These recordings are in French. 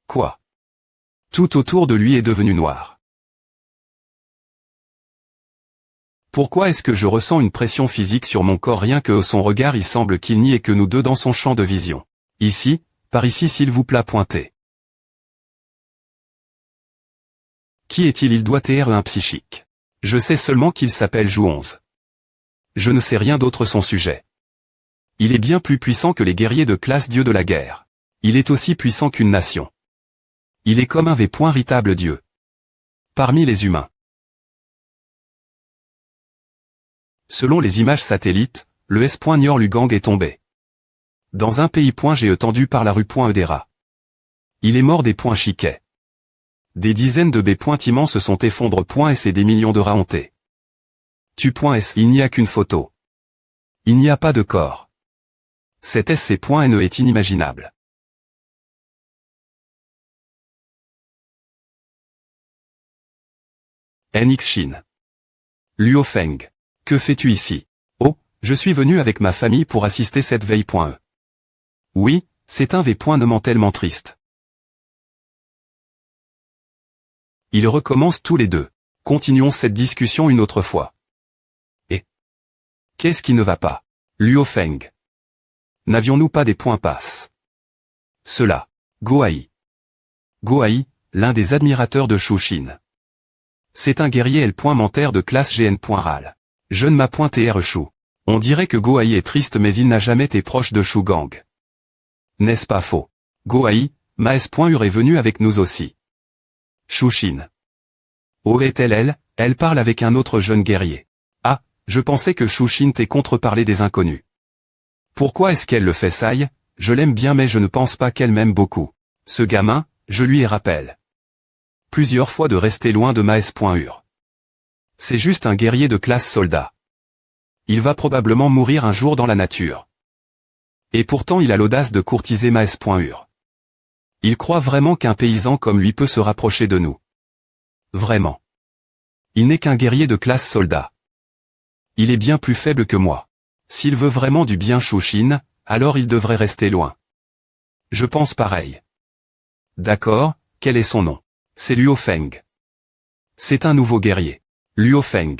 Quoi? Tout autour de lui est devenu noir. Pourquoi est-ce que je ressens une pression physique sur mon corps rien que son regard il semble qu'il n'y ait que nous deux dans son champ de vision. Ici, par ici s'il vous plaît pointez. Qui est-il? Il doit être un psychique. Je sais seulement qu'il s'appelle Jou11. Je ne sais rien d'autre son sujet. Il est bien plus puissant que les guerriers de classe dieu de la guerre. Il est aussi puissant qu'une nation. Il est comme un véritable dieu. Parmi les humains. Selon les images satellites, le S.Nyor-Lugang est tombé. Dans un pays .ge tendu par la rue .edera. Il est mort des .chiquet. Des dizaines de B. immenses se sont effondrés .s et des millions de rats hontés. Tu.s il n'y a qu'une photo. Il n'y a pas de corps. Cet SC.ne est inimaginable. NX Chine. Luo Feng. Que fais-tu ici? Oh, je suis venu avec ma famille pour assister cette veille.e. Oui, c'est un V.ne tellement triste. Ils recommencent tous les deux. Continuons cette discussion une autre fois. Et qu'est-ce qui ne va pas? Luo Feng. N'avions-nous pas des points passes? Cela. Goai. Goai, l'un des admirateurs de Shu Xin. C'est un guerrier L.mentaire de classe GN.ral. Jeune ma .tr Shu. On dirait que Goai est triste mais il n'a jamais été proche de Shu Gang. N'est-ce pas faux? Goai, ma S.ur est venue avec nous aussi. Shu Xin. Oh est-elle elle parle avec un autre jeune guerrier. Ah, je pensais que Shu Xin t'ait contre-parlé des inconnus. Pourquoi est-ce qu'elle le fait saille? Je l'aime bien mais je ne pense pas qu'elle m'aime beaucoup. Ce gamin, je lui ai rappelé plusieurs fois de rester loin de ma S.ur. C'est juste un guerrier de classe soldat. Il va probablement mourir un jour dans la nature. Et pourtant il a l'audace de courtiser ma S.ur. Il croit vraiment qu'un paysan comme lui peut se rapprocher de nous. Vraiment. Il n'est qu'un guerrier de classe soldat. Il est bien plus faible que moi. S'il veut vraiment du bien Shu Xin, alors il devrait rester loin. Je pense pareil. D'accord, quel est son nom? C'est Luo Feng. C'est un nouveau guerrier. Luo Feng.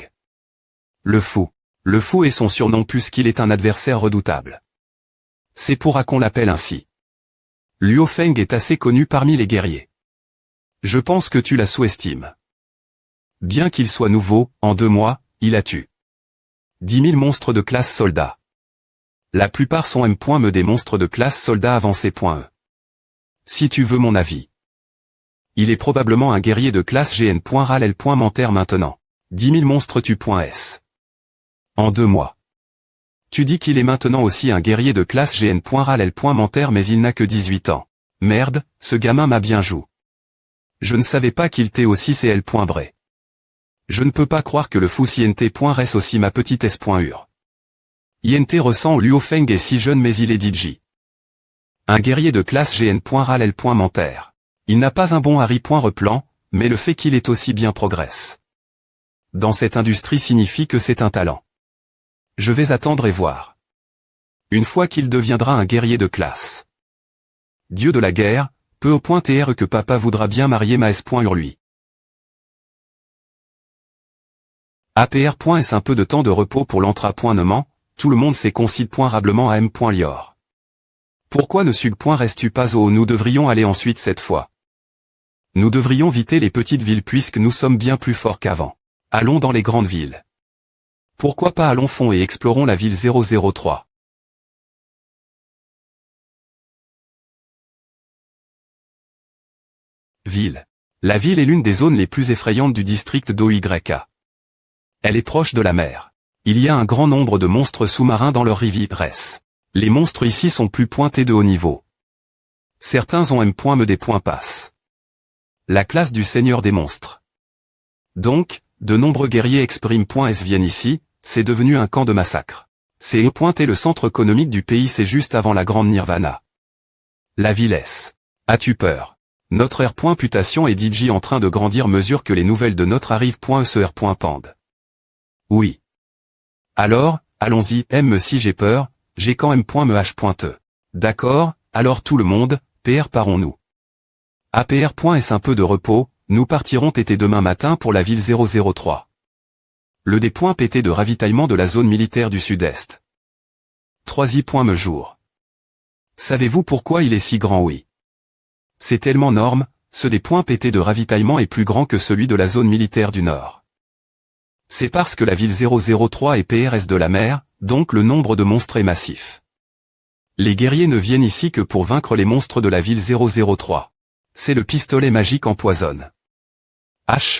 Le fou. Le fou est son surnom puisqu'il est un adversaire redoutable. C'est pour qu'on l'appelle ainsi. Luo Feng est assez connu parmi les guerriers. Je pense que tu la sous-estimes. Bien qu'il soit nouveau, en 2 mois, il a tué 10 000 monstres de classe soldat. La plupart sont M.me des monstres de classe soldat avancés.e. Si tu veux mon avis. Il est probablement un guerrier de classe GN.ral L.mentaire maintenant. 10 000 monstres tu.s. En 2 mois. Tu dis qu'il est maintenant aussi un guerrier de classe GN.ral L.mentaire mais il n'a que 18 ans. Merde, ce gamin m'a bien joué. Je ne savais pas qu'il t'est aussi CL.bray. Je ne peux pas croire que le fou INT.res aussi ma petite S.ur. INT ressent Luo Feng est si jeune mais il est DJ. Un guerrier de classe GN.ral L.mentaire. Il n'a pas un bon Harry.replan, mais le fait qu'il est aussi bien progresse. Dans cette industrie signifie que c'est un talent. Je vais attendre et voir. Une fois qu'il deviendra un guerrier de classe. Dieu de la guerre, peu au point tr que papa voudra bien marier ma S.ur lui. APR.s un peu de temps de repos pour l'entra.nement, tout le monde s'est concide.rablement à M.lior. Pourquoi ne sug.restes-tu pas au nous devrions aller ensuite cette fois? Nous devrions viter les petites villes puisque nous sommes bien plus forts qu'avant. Allons dans les grandes villes. Pourquoi pas allons fond et explorons la ville 003. Ville. La ville est l'une des zones les plus effrayantes du district d'OYK. Elle est proche de la mer. Il y a un grand nombre de monstres sous-marins dans leur rivières. Les monstres ici sont plus pointés de haut niveau. Certains ont M.me des points passes. La classe du seigneur des monstres. Donc, de nombreux guerriers exprime.s viennent ici, c'est devenu un camp de massacre. C'est le centre économique du pays, c'est juste avant la grande Nirvana. La ville S. As-tu peur? Notre R.putation est DJ en train de grandir mesure que les nouvelles de notre arrive.ser.pand. Oui. Alors, allons-y, si j'ai peur, j'ai quand M.me h.te. D'accord, alors tout le monde, PR parons-nous. APR.S un peu de repos, nous partirons téter demain matin pour la ville 003. Le D.PT de ravitaillement de la zone militaire du Sud-Est. 3 me jour. Savez-vous pourquoi il est si grand? Oui. C'est tellement norme, ce D.PT de ravitaillement est plus grand que celui de la zone militaire du Nord. C'est parce que la ville 003 est PRS de la mer, donc le nombre de monstres est massif. Les guerriers ne viennent ici que pour vaincre les monstres de la ville 003. C'est le pistolet magique empoisonne.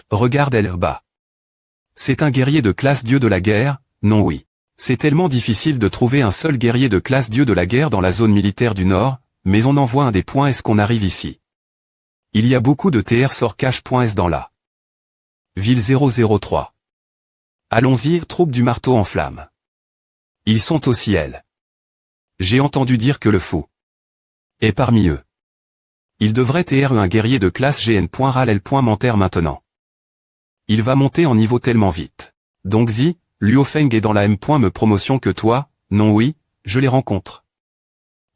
Regarde elle bas. C'est un guerrier de classe dieu de la guerre, non oui. C'est tellement difficile de trouver un seul guerrier de classe dieu de la guerre dans la zone militaire du Nord, mais on envoie un des points S qu'on arrive ici. Il y a beaucoup de TR sort cache.S dans la ville 003. Allons-y, troupe du marteau en flammes. Ils sont au ciel. J'ai entendu dire que le fou est parmi eux. Il devrait TR un guerrier de classe GN.RAL.menteur maintenant. Il va monter en niveau tellement vite. Donc Luo Feng est dans la M.me promotion que toi, non oui, je les rencontre.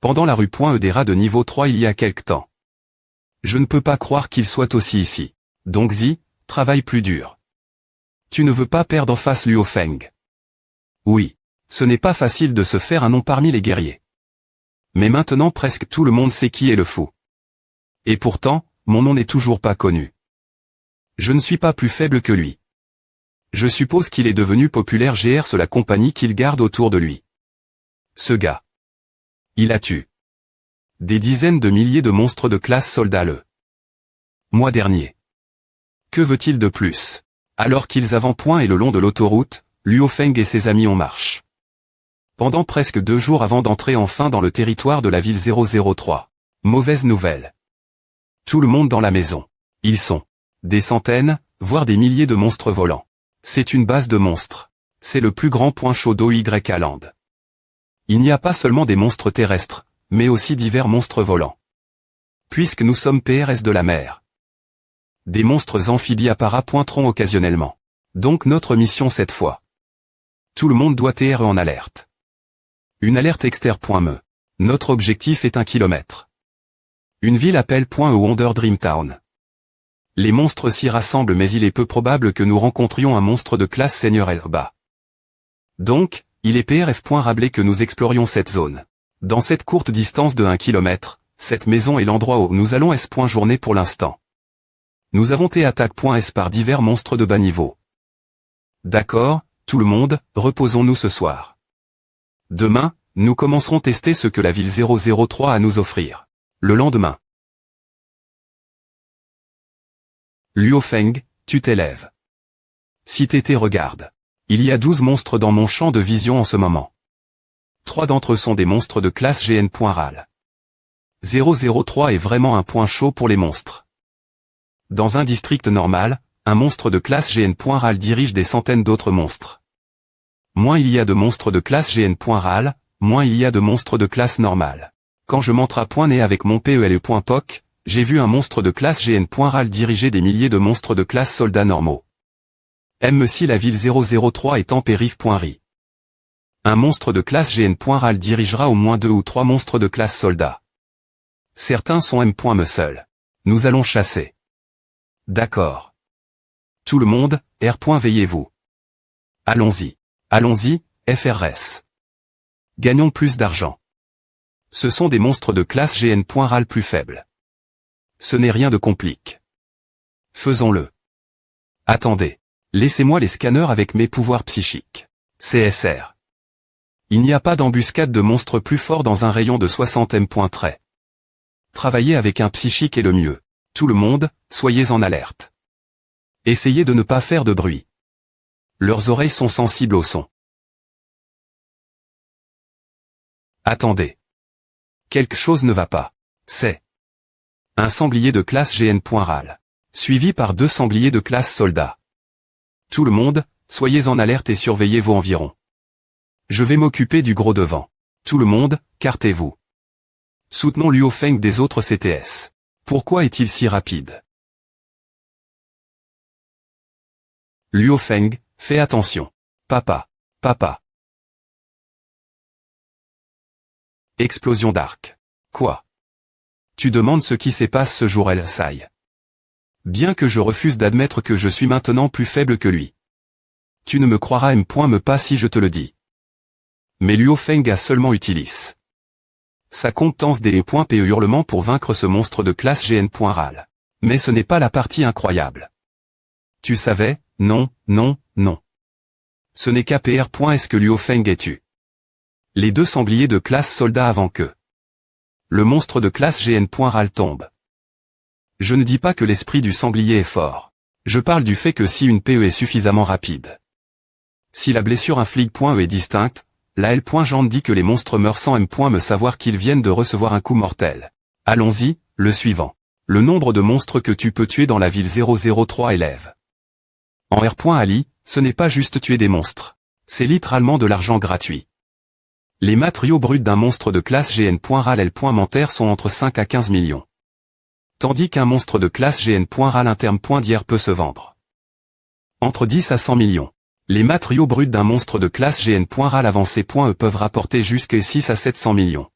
Pendant la rue .E de niveau 3 il y a quelque temps. Je ne peux pas croire qu'il soit aussi ici. Donc travaille plus dur. Tu ne veux pas perdre en face Luo Feng. Oui. Ce n'est pas facile de se faire un nom parmi les guerriers. Mais maintenant presque tout le monde sait qui est le fou. Et pourtant, mon nom n'est toujours pas connu. Je ne suis pas plus faible que lui. Je suppose qu'il est devenu populaire GR la compagnie qu'il garde autour de lui. Ce gars. Il a tué des dizaines de milliers de monstres de classe soldat le mois dernier. Que veut-il de plus? Alors qu'ils avant-point et le long de l'autoroute, Luo Feng et ses amis en marche. Pendant presque 2 jours avant d'entrer enfin dans le territoire de la ville 003. Mauvaise nouvelle. Tout le monde dans la maison. Ils sont des centaines, voire des milliers de monstres volants. C'est une base de monstres. C'est le plus grand point chaud d'OY à Land. Il n'y a pas seulement des monstres terrestres, mais aussi divers monstres volants. Puisque nous sommes PRS de la mer. Des monstres amphibies pointeront occasionnellement. Donc notre mission cette fois. Tout le monde doit être en alerte. Une alerte exter.me. Notre objectif est 1 kilomètre. Une ville appelle Wonder Dream Town. Les monstres s'y rassemblent mais il est peu probable que nous rencontrions un monstre de classe Seigneur Elba. Donc, il est PRF.rablé que nous explorions cette zone. Dans cette courte distance de 1 kilomètre, cette maison est l'endroit où nous allons S.journée pour l'instant. Nous avons attaque.S par divers monstres de bas niveau. D'accord, tout le monde, reposons-nous ce soir. Demain, nous commencerons tester ce que la ville 003 a à nous offrir. Le lendemain. Luo Feng, tu t'élèves. Si t'étais regarde. Il y a 12 monstres dans mon champ de vision en ce moment. 3 d'entre eux sont des monstres de classe GN.RAL. 003 est vraiment un point chaud pour les monstres. Dans un district normal, un monstre de classe GN.RAL dirige des centaines d'autres monstres. Moins il y a de monstres de classe GN.RAL, moins il y a de monstres de classe normale. Quand je montre à .NET avec mon PEL.POC, j'ai vu un monstre de classe GN.RAL diriger des milliers de monstres de classe soldats normaux. Même si la ville 003 est en périph.ri. Un monstre de classe GN.RAL dirigera au moins 2 ou 3 monstres de classe soldats. Certains sont M.me seuls. Nous allons chasser. D'accord. Tout le monde, veillez-vous. Allons-y. Allons-y, FRS. Gagnons plus d'argent. Ce sont des monstres de classe GN.RAL plus faibles. Ce n'est rien de compliqué. Faisons-le. Attendez. Laissez-moi les scanners avec mes pouvoirs psychiques. CSR. Il n'y a pas d'embuscade de monstres plus forts dans un rayon de 60 m. Travailler avec un psychique est le mieux. Tout le monde, soyez en alerte. Essayez de ne pas faire de bruit. Leurs oreilles sont sensibles au son. Attendez. Quelque chose ne va pas. C'est un sanglier de classe GN.RAL. Suivi par 2 sangliers de classe soldat. Tout le monde, soyez en alerte et surveillez vos environs. Je vais m'occuper du gros devant. Tout le monde, cartez-vous. Soutenons Luo Feng des autres CTS. Pourquoi est-il si rapide? Luo Feng, fais attention. Papa. Papa. Explosion d'arc. Quoi? Tu demandes ce qui s'est passé ce jour LSI. Bien que je refuse d'admettre que je suis maintenant plus faible que lui. Tu ne me croiras me pas si je te le dis. Mais Luo Feng a seulement utilisé sa compétence des .pe hurlement pour vaincre ce monstre de classe GN.ral. Mais ce n'est pas la partie incroyable. Tu savais, non, non, non. Ce n'est qu'APR. Est-ce que Luo Feng est tu? Les deux sangliers de classe soldat avant que le monstre de classe GN.ral tombe. Je ne dis pas que l'esprit du sanglier est fort. Je parle du fait que si une PE est suffisamment rapide. Si la blessure inflige.e est distincte, la L. Jean dit que les monstres meurent sans me savoir qu'ils viennent de recevoir un coup mortel. Allons-y, le suivant. Le nombre de monstres que tu peux tuer dans la ville 003 élève. En R. Ali, ce n'est pas juste tuer des monstres. C'est littéralement de l'argent gratuit. Les matériaux bruts d'un monstre de classe GN.ral L. Mentaire sont entre 5 à 15 millions. Tandis qu'un monstre de classe GN.ral interne d'hier peut se vendre entre 10 à 100 millions. Les matériaux bruts d'un monstre de classe GN.ral avancé.e peuvent rapporter jusqu'à 6 à 700 millions.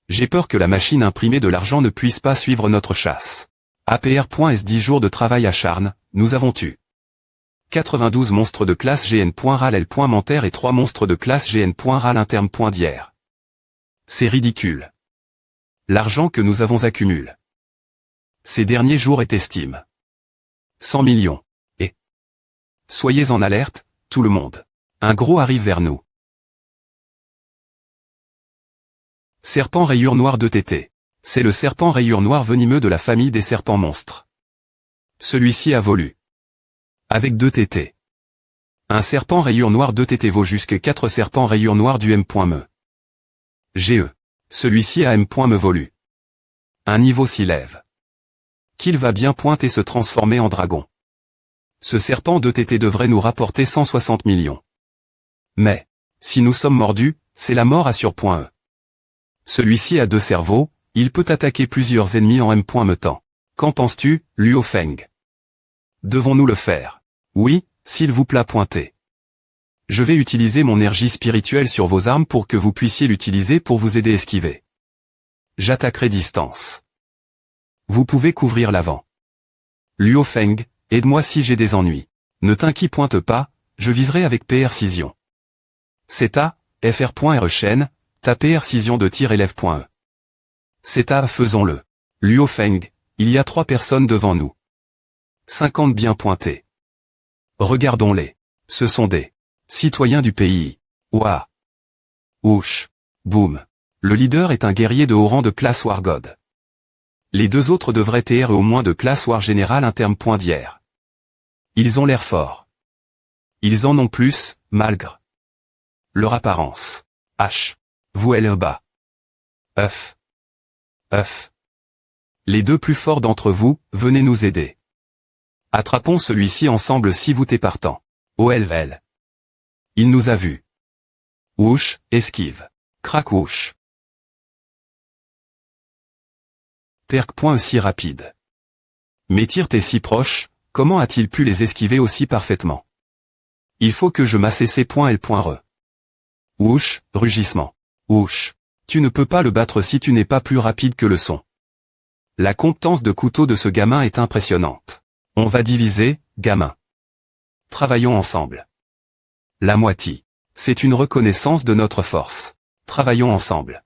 J'ai peur que la machine imprimée de l'argent ne puisse pas suivre notre chasse. APR.S 10 jours de travail acharne, nous avons tué 92 monstres de classe GN.ral L. Mentaire et 3 monstres de classe GN.ral interne d'hier. C'est ridicule. L'argent que nous avons accumulé ces derniers jours est estime 100 millions. Et soyez en alerte, tout le monde. Un gros arrive vers nous. Serpent rayure noire de TT. C'est le serpent rayure noire venimeux de la famille des serpents monstres. Celui-ci a volu avec 2 TT. Un serpent rayure noire 2 TT vaut jusqu'à 4 serpents rayure noire du M.me. GE. Celui-ci a M.me volu. Un niveau s'y lève. Qu'il va bien pointer se transformer en dragon. Ce serpent 2 TT devrait nous rapporter 160 millions. Mais, si nous sommes mordus, c'est la mort assure.e. Celui-ci a 2 cerveaux, il peut attaquer plusieurs ennemis en M.me temps. Qu'en penses-tu, Luo Feng? Devons-nous le faire? Oui, s'il vous plaît pointez. Je vais utiliser mon énergie spirituelle sur vos armes pour que vous puissiez l'utiliser pour vous aider à esquiver. J'attaquerai distance. Vous pouvez couvrir l'avant. Luo Feng, aide-moi si j'ai des ennuis. Ne t'inquiète pas, je viserai avec précision. C'est à, fr.re chaîne, ta précision de tir élève.e. C'est à, faisons-le. Luo Feng, il y a 3 personnes devant nous. 50 bien pointés. Regardons-les. Ce sont des citoyens du pays. Ouah. Ouch. Boum. Le leader est un guerrier de haut rang de classe War God. Les 2 autres devraient être au moins de classe War Général interne. D'hier. Ils ont l'air forts. Ils en ont plus, malgré leur apparence. H. Vous elle bas. Œuf. Les 2 plus forts d'entre vous, venez nous aider. Attrapons celui-ci ensemble si vous t'es partant. OLL. Il nous a vus. Ouch, esquive. Crac ouch. Perk. Aussi rapide. Mais Tyrt est si proche, comment a-t-il pu les esquiver aussi parfaitement? Il faut que je m'assesse.l.re. Ouch, rugissement. Ouch. Tu ne peux pas le battre si tu n'es pas plus rapide que le son. La compétence de couteau de ce gamin est impressionnante. On va diviser, gamin. Travaillons ensemble. La moitié. C'est une reconnaissance de notre force. Travaillons ensemble.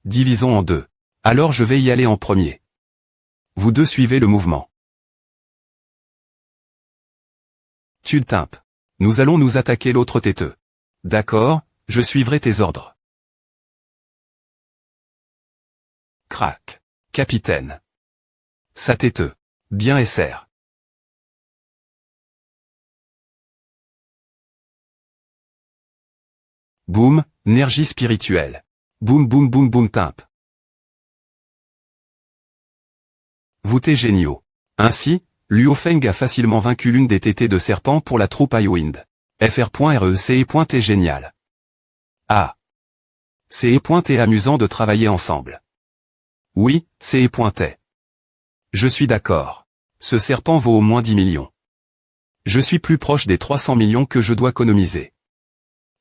Divisons en 2. Alors je vais y aller en premier. Vous 2 suivez le mouvement. Tu le timpes. Nous allons nous attaquer l'autre têteux. D'accord, je suivrai tes ordres. Crac. Capitaine. Ça têteux. Bien SR. Boum, énergie spirituelle. Boum boum boum boum timp. Vous t'es géniaux. Ainsi, Luo Feng a facilement vaincu l'une des TT de serpent pour la troupe Iwind. fr.rec.t génial. Ah. C'est amusant de travailler ensemble. Oui, c'est Je suis d'accord. Ce serpent vaut au moins 10 millions. Je suis plus proche des 300 millions que je dois économiser.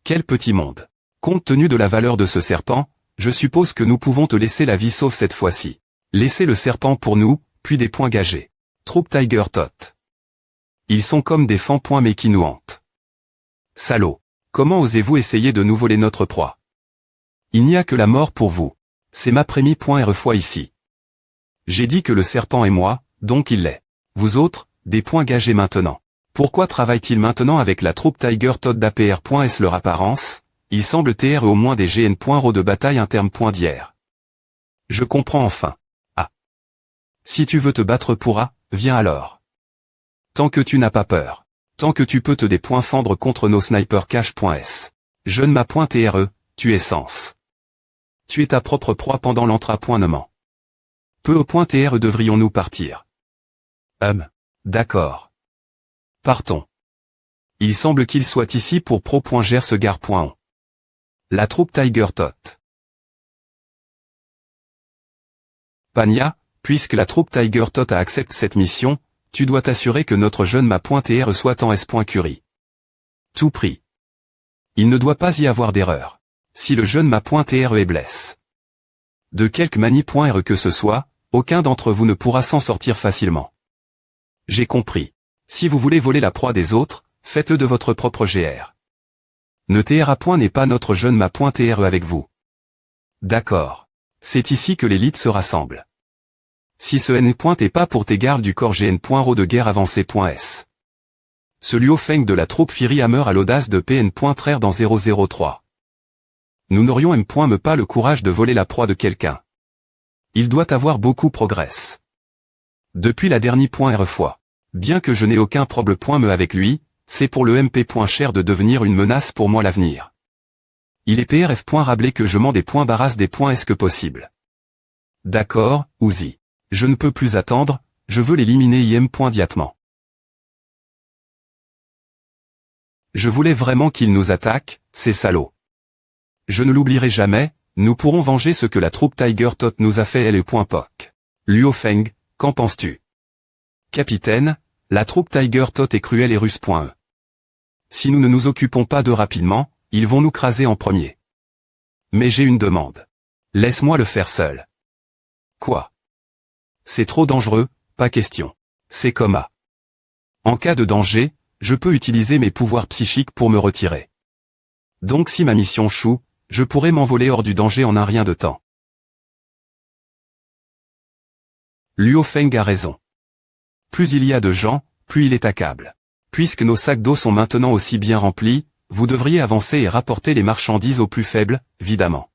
Quel petit monde. Compte tenu de la valeur de ce serpent, je suppose que nous pouvons te laisser la vie sauf cette fois-ci. Laissez le serpent pour nous, puis des points gagés. Troupe Tiger Tot. Ils sont comme des fans mais qui nous hantent. Salauds. Comment osez-vous essayer de nous voler notre proie? Il n'y a que la mort pour vous. C'est ma prémie.re ici. J'ai dit que le serpent est moi, donc il l'est. Vous autres, des points gagés maintenant. Pourquoi travaille-t-il maintenant avec la troupe Tiger Tot d'APR.S leur apparence? Il semble TR au moins des GN.RO de bataille interne.d'hier. Je comprends enfin. Ah. Si tu veux te battre pour A, viens alors. Tant que tu n'as pas peur. Tant que tu peux te des points fendre contre nos snipers cache.s. Jeune ma.TRE, tu es sens. Tu es ta propre proie pendant l'entra.nement. Peu au point TRE devrions-nous partir? D'accord. Partons. Il semble qu'il soit ici pour pro.gersegar.on. La troupe Tiger Tot. Pania, puisque la troupe Tiger Tot accepte cette mission, tu dois t'assurer que notre jeune ma.TR soit en S.Curie. Tout prix. Il ne doit pas y avoir d'erreur. Si le jeune ma.TR est blesse. De quelque mani.R que ce soit, aucun d'entre vous ne pourra s'en sortir facilement. J'ai compris. Si vous voulez voler la proie des autres, faites-le de votre propre GR. Ne TRA point n'est pas notre jeune ma.TR avec vous. D'accord. C'est ici que l'élite se rassemble. Si ce N est pas pour tes gardes du corps GN.RO de guerre avancé.S. Ce Luo Feng de la troupe Fury Hammer a l'audace de PN.TR dans 003. Nous n'aurions M.Me pas le courage de voler la proie de quelqu'un. Il doit avoir beaucoup progresse. Depuis la dernière.R fois. Bien que je n'ai aucun problème.Me avec lui, c'est pour le MP.Cher de devenir une menace pour moi l'avenir. Il est PRF.Rablé que je m'en des points barras des points est-ce que possible. D'accord, Uzi. Je ne peux plus attendre, je veux l'éliminer im.diatement. Je voulais vraiment qu'il nous attaque, ces salauds. Je ne l'oublierai jamais, nous pourrons venger ce que la troupe Tiger Tot nous a fait L.Poc. Luo Feng, qu'en penses-tu? Capitaine, la troupe Tiger Tot est cruelle et russe.E. Si nous ne nous occupons pas d'eux rapidement, ils vont nous craser en premier. Mais j'ai une demande. Laisse-moi le faire seul. Quoi? C'est trop dangereux, pas question. C'est comme A. En cas de danger, je peux utiliser mes pouvoirs psychiques pour me retirer. Donc si ma mission choue, je pourrais m'envoler hors du danger en un rien de temps. Luo Feng a raison. Plus il y a de gens, plus il est accable. Puisque nos sacs d'eau sont maintenant aussi bien remplis, vous devriez avancer et rapporter les marchandises aux plus faibles, évidemment.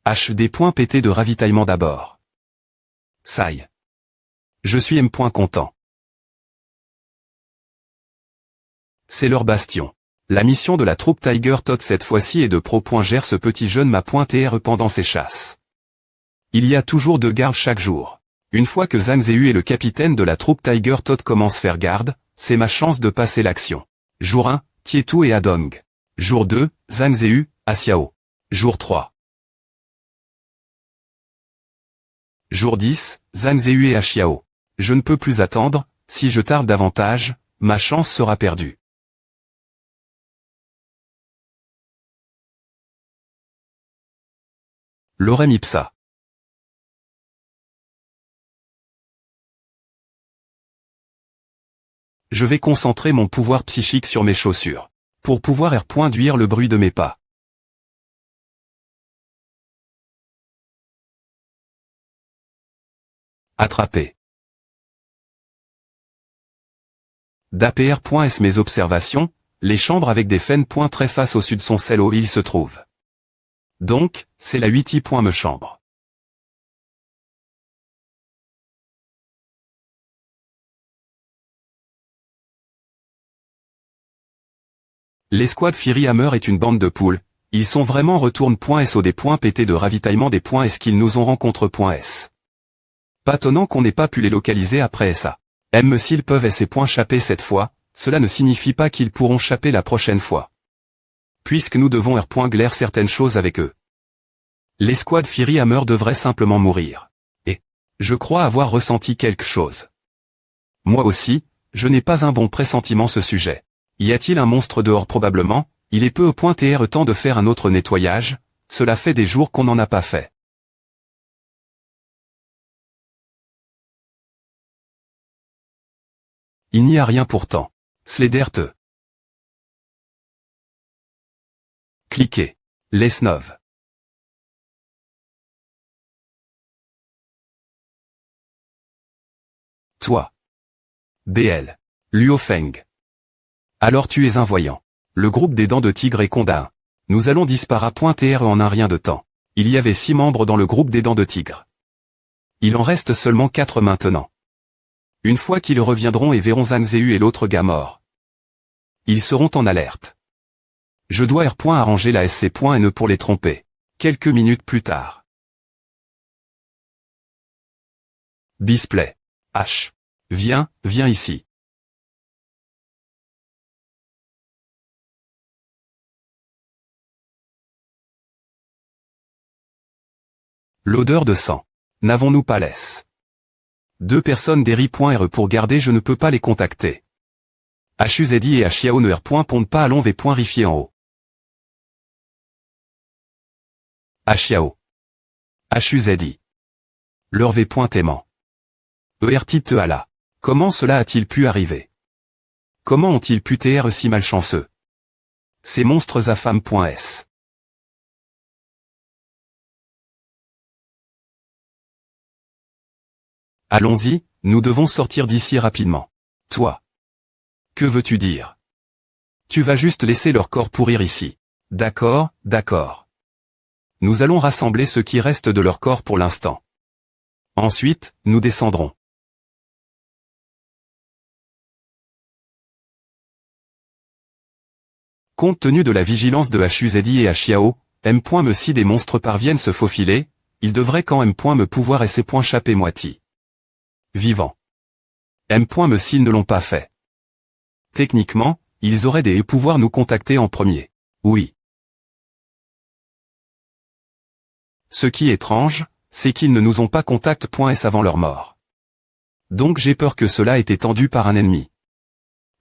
HD. Pété de ravitaillement d'abord. Saï. Je suis M. Content. C'est leur bastion. La mission de la troupe Tiger Tot cette fois-ci est de pro.Gère ce petit jeune ma.TR pendant ses chasses. Il y a toujours 2 gardes chaque jour. Une fois que Zhang Zeu et le capitaine de la troupe Tiger Tot commencent faire garde, c'est ma chance de passer l'action. Jour 1, Tietu et Adong. Jour 2, Zhang Zeu, Xiao. Jour 3. Jour 10, Zhang Zeu et Xiao. Je ne peux plus attendre, si je tarde davantage, ma chance sera perdue. Lorem ipsa. Je vais concentrer mon pouvoir psychique sur mes chaussures. Pour pouvoir reproduire le bruit de mes pas. Attraper. d'APR.S mes observations, les chambres avec des fenêtres très face au sud sont celles où il se trouve. Donc, c'est la 8e chambre. L'escouade Fury Hammer est une bande de poules, ils sont vraiment retourne.S au des points pétés de ravitaillement des points S qu'ils nous ont rencontre.S. Pas étonnant qu'on n'ait pas pu les localiser après ça. Même s'ils peuvent chapper cette fois, cela ne signifie pas qu'ils pourront chapper la prochaine fois. Puisque nous devons glaire certaines choses avec eux. L'escouade Fury Hammer devrait simplement mourir. Et, je crois avoir ressenti quelque chose. Moi aussi, je n'ai pas un bon pressentiment ce sujet. Y a-t-il un monstre dehors probablement? Il est peu au point TR temps de faire un autre nettoyage, cela fait des jours qu'on n'en a pas fait. Il n'y a rien pourtant. Slederte. Cliquez. Lesnov. Toi. BL. Luo Feng. Alors tu es un voyant. Le groupe des dents de tigre est condamné. Nous allons disparaître en un rien de temps. Il y avait 6 membres dans le groupe des dents de tigre. Il en reste seulement 4 maintenant. Une fois qu'ils reviendront et verront Zhang Zhu et l'autre gars mort, ils seront en alerte. Je dois arranger la SC.N pour les tromper. Quelques minutes plus tard. Display. H. Viens ici. L'odeur de sang. N'avons-nous pas laisse? 2 personnes d'Eri.R pour garder, je ne peux pas les contacter. HUZI et Xiao ne pondent pas à long V.Rifié en haut. Xiao. HUZI. Leur V.aimant. ERTITE à la. Comment cela a-t-il pu arriver? Comment ont-ils pu TR si malchanceux? Ces monstres à femme.s. Allons-y, nous devons sortir d'ici rapidement. Toi. Que veux-tu dire? Tu vas juste laisser leur corps pourrir ici. D'accord, d'accord. Nous allons rassembler ce qui reste de leur corps pour l'instant. Ensuite, nous descendrons. Compte tenu de la vigilance de HUZI et Xiao, M.Me si des monstres parviennent se faufiler, ils devraient quand M.Me pouvoir chaper moitié. Vivant. M.Me s'ils ne l'ont pas fait. Techniquement, ils auraient des pouvoirs nous contacter en premier. Oui. Ce qui est étrange, c'est qu'ils ne nous ont pas contact.s avant leur mort. Donc j'ai peur que cela ait été tendu par un ennemi.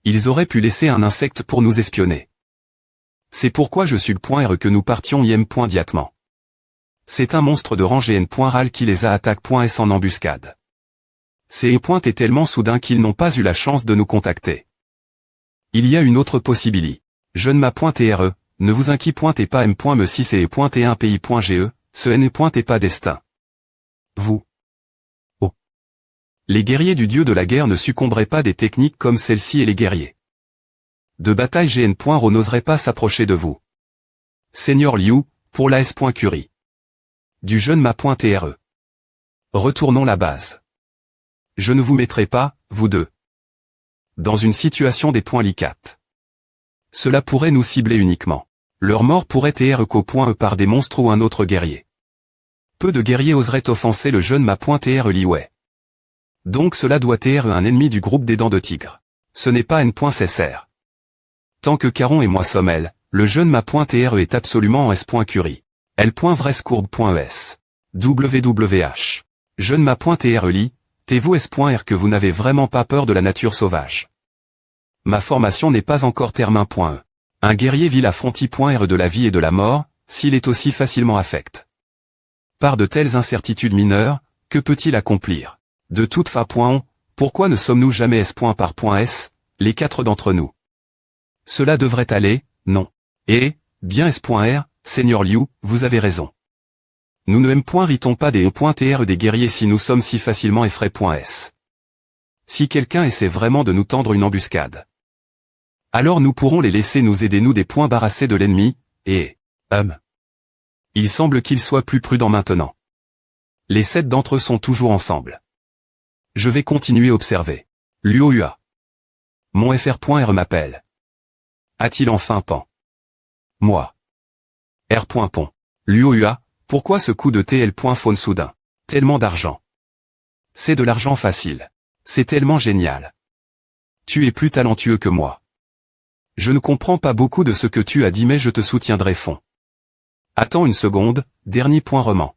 Ils auraient pu laisser un insecte pour nous espionner. C'est pourquoi je suis le .R que nous partions immédiatement. C'est un monstre de rang GN.RAL qui les a attaqué.S en embuscade. Ces points est tellement soudain qu'ils n'ont pas eu la chance de nous contacter. Il y a une autre possibilité. Je ne m'a.TRE, ne vous inquiétez pas M.Me si c'est .T1 pays.GE, ce n'est pas destin. Vous. Oh. Les guerriers du dieu de la guerre ne succomberaient pas des techniques comme celle-ci et les guerriers de bataille GN.RO n'oseraient pas s'approcher de vous. Seigneur Liu, pour la S.Curie. Du jeune m'a.TRE. Retournons la base. Je ne vous mettrai pas, vous deux, dans une situation des points licates. Cela pourrait nous cibler uniquement. Leur mort pourrait être qu'au point E par des monstres ou un autre guerrier. Peu de guerriers oseraient offenser le jeune m'a.TRE Liwei. Donc cela doit être un ennemi du groupe des dents de tigre. Ce n'est pas N.CSR. Tant que Caron et moi sommes elle, le jeune m'a.TRE est absolument en S.Curie. L.Vrescourbe.es. WWH. Jeune m'a.TRE Li, t'es-vous S.R que vous n'avez vraiment pas peur de la nature sauvage? Ma formation n'est pas encore terme.E. Un guerrier vil affronti.R de la vie et de la mort, s'il est aussi facilement affecté par de telles incertitudes mineures, que peut-il accomplir? De toute façon, pourquoi ne sommes-nous jamais S.par.S, les 4 d'entre nous? Cela devrait aller, non. Et, bien S.R, Seigneur Liu, vous avez raison. Nous ne ritons pas des E.TR des guerriers si nous sommes si facilement effrayés.S. Si quelqu'un essaie vraiment de nous tendre une embuscade, alors nous pourrons les laisser nous aider nous des points barrassés de l'ennemi, et, il semble qu'ils soient plus prudents maintenant. Les 7 d'entre eux sont toujours ensemble. Je vais continuer à observer. Luohua. Mon FR.R m'appelle. A-t-il enfin pan? Moi. R.Pon. Luohua, pourquoi ce coup de TL.Faune soudain? Tellement d'argent. C'est de l'argent facile. C'est tellement génial. Tu es plus talentueux que moi. Je ne comprends pas beaucoup de ce que tu as dit mais je te soutiendrai fond. Attends une seconde, dernier point roman.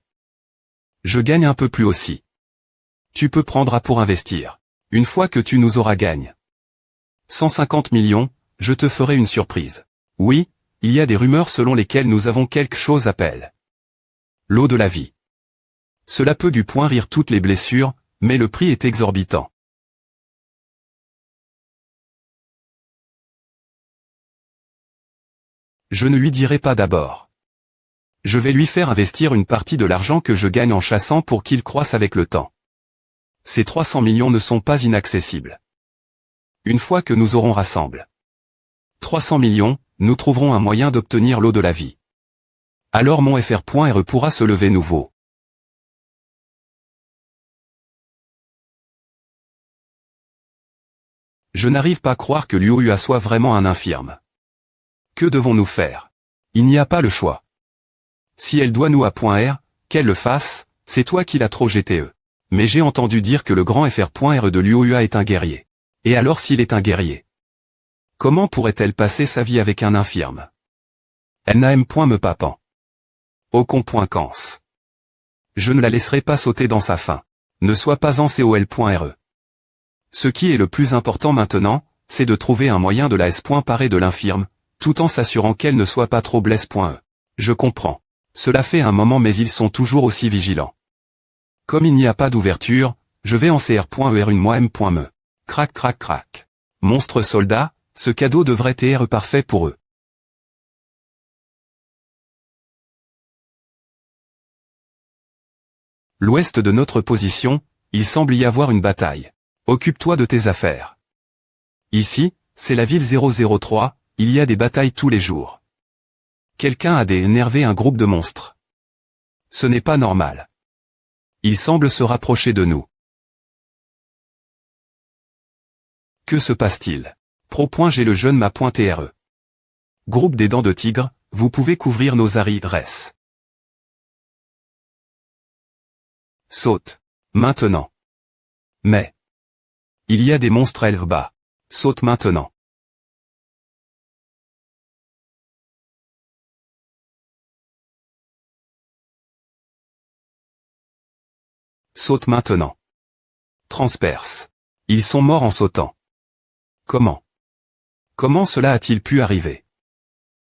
Je gagne un peu plus aussi. Tu peux prendre à pour investir. Une fois que tu nous auras gagné 150 millions, je te ferai une surprise. Oui, il y a des rumeurs selon lesquelles nous avons quelque chose appelle l'eau de la vie. Cela peut du point rire toutes les blessures, mais le prix est exorbitant. Je ne lui dirai pas d'abord. Je vais lui faire investir une partie de l'argent que je gagne en chassant pour qu'il croisse avec le temps. Ces 300 millions ne sont pas inaccessibles. Une fois que nous aurons rassemblé 300 millions, nous trouverons un moyen d'obtenir l'eau de la vie. Alors mon FR.RE pourra se lever nouveau. Je n'arrive pas à croire que l'UOUA soit vraiment un infirme. Que devons-nous faire? Il n'y a pas le choix. Si elle doit nous à .R, qu'elle le fasse, c'est toi qui l'as trop GTE. Mais j'ai entendu dire que le grand FR.RE de l'UOUA est un guerrier. Et alors s'il est un guerrier? Comment pourrait-elle passer sa vie avec un infirme? Elle n'a me papant. Ocon.cans. Je ne la laisserai pas sauter dans sa faim. Ne sois pas en COL.RE. Ce qui est le plus important maintenant, c'est de trouver un moyen de la S.parer de l'infirme, tout en s'assurant qu'elle ne soit pas trop blesse.E. Je comprends. Cela fait un moment mais ils sont toujours aussi vigilants. Comme il n'y a pas d'ouverture, je vais en CR.ER une moi M.me. Crac crac crac. Monstre soldat, ce cadeau devrait être parfait pour eux. L'ouest de notre position, il semble y avoir une bataille. Occupe-toi de tes affaires. Ici, c'est la ville 003, il y a des batailles tous les jours. Quelqu'un a énervé un groupe de monstres. Ce n'est pas normal. Ils semblent se rapprocher de nous. Que se passe-t-il? Pro.J'ai le jeune ma.TRE. Groupe des dents de tigre, vous pouvez couvrir nos res. Saute. Maintenant. Mais. Il y a des monstres bas. Saute maintenant. Saute maintenant. Transperce. Ils sont morts en sautant. Comment? Comment cela a-t-il pu arriver?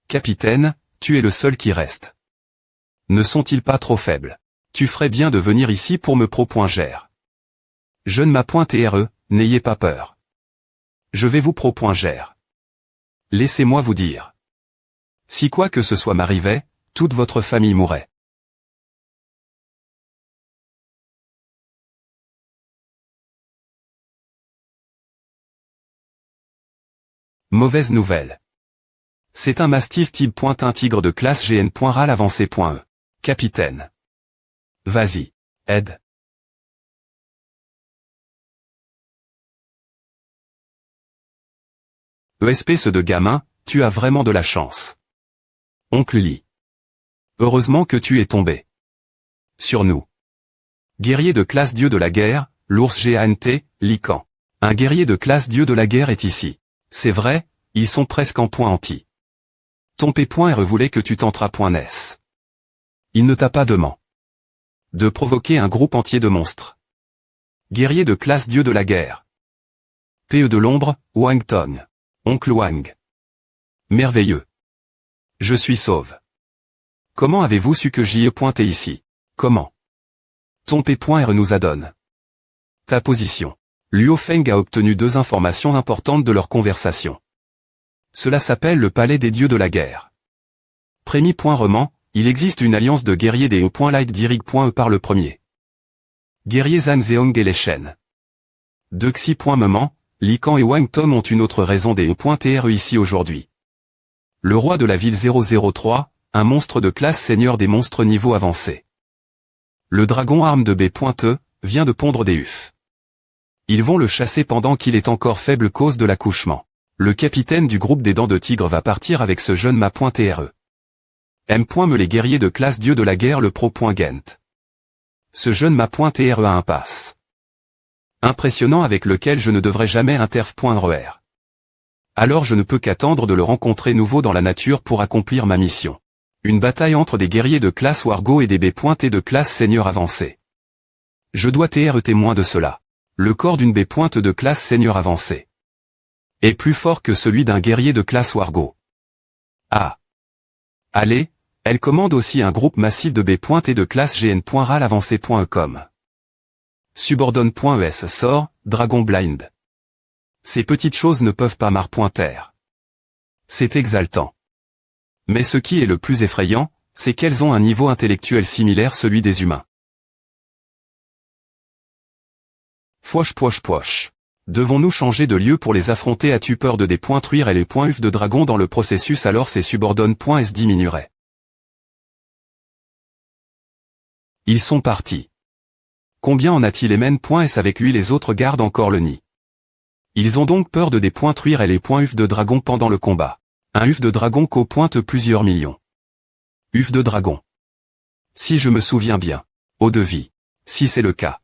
Capitaine, tu es le seul qui reste. Ne sont-ils pas trop faibles? Tu ferais bien de venir ici pour me pro.gère. Jeune ma.TRE, n'ayez pas peur. Je vais vous pro.gère. Laissez-moi vous dire. Si quoi que ce soit m'arrivait, toute votre famille mourrait. Mauvaise nouvelle. C'est un mastif type un tigre de classe GN.RAL avancé.E. Capitaine. Vas-y. Aide. Espèce de gamin, tu as vraiment de la chance. Oncle Lee. Heureusement que tu es tombé. Sur nous. Guerrier de classe dieu de la guerre, l'ours GANT, Lycan. Un guerrier de classe dieu de la guerre est ici. C'est vrai, ils sont presque en point anti. Ton P.R voulait que tu tenteras.NES. Il ne t'a pas demandé de provoquer un groupe entier de monstres. Guerrier de classe dieu de la guerre. PE de l'ombre, Wang Tong. Oncle Wang. Merveilleux. Je suis sauve. Comment avez-vous su que j'y ai pointé ici? Comment? Ton P.R nous adonne ta position. Luo Feng a obtenu 2 informations importantes de leur conversation. Cela s'appelle le palais des dieux de la guerre. Prémis.roman, il existe une alliance de guerriers des E.Light Dirig.E par le premier. Guerrier Zhang Zeong et les Shen. De Xi.Moment, Lycan et Wang Tom ont une autre raison des E.TRE ici aujourd'hui. Le roi de la ville 003, un monstre de classe seigneur des monstres niveau avancé. Le dragon arme de B.E, vient de pondre des ufs. Ils vont le chasser pendant qu'il est encore faible cause de l'accouchement. Le capitaine du groupe des dents de tigre va partir avec ce jeune ma.TRE. M.Me les guerriers de classe dieu de la guerre le pro.Gent. Ce jeune ma.TRE a un pass impressionnant avec lequel je ne devrais jamais interf.RER. Alors je ne peux qu'attendre de le rencontrer nouveau dans la nature pour accomplir ma mission. Une bataille entre des guerriers de classe Wargo et des B.T de classe seigneur avancé. Je dois être témoin de cela. Le corps d'une B. de classe seigneur avancé est plus fort que celui d'un guerrier de classe Wargo. Ah. Allez, elle commande aussi un groupe massif de B. et de classe GN.RAL avancé.com. Subordonne.es sort, Dragon Blind. Ces petites choses ne peuvent pas marre.ter. C'est exaltant. Mais ce qui est le plus effrayant, c'est qu'elles ont un niveau intellectuel similaire celui des humains. Poche. Devons-nous changer de lieu pour les affronter? As-tu peur de des points truire et les points uf de dragon dans le processus alors ces subordonnes.s diminueraient? Ils sont partis. Combien en a-t-il mn.s avec lui? Les autres gardent encore le nid. Ils ont donc peur de des points truire et les points uf de dragon pendant le combat. Un uf de dragon co-pointe plusieurs millions. Uf de dragon. Si je me souviens bien. Eau de vie. Si c'est le cas.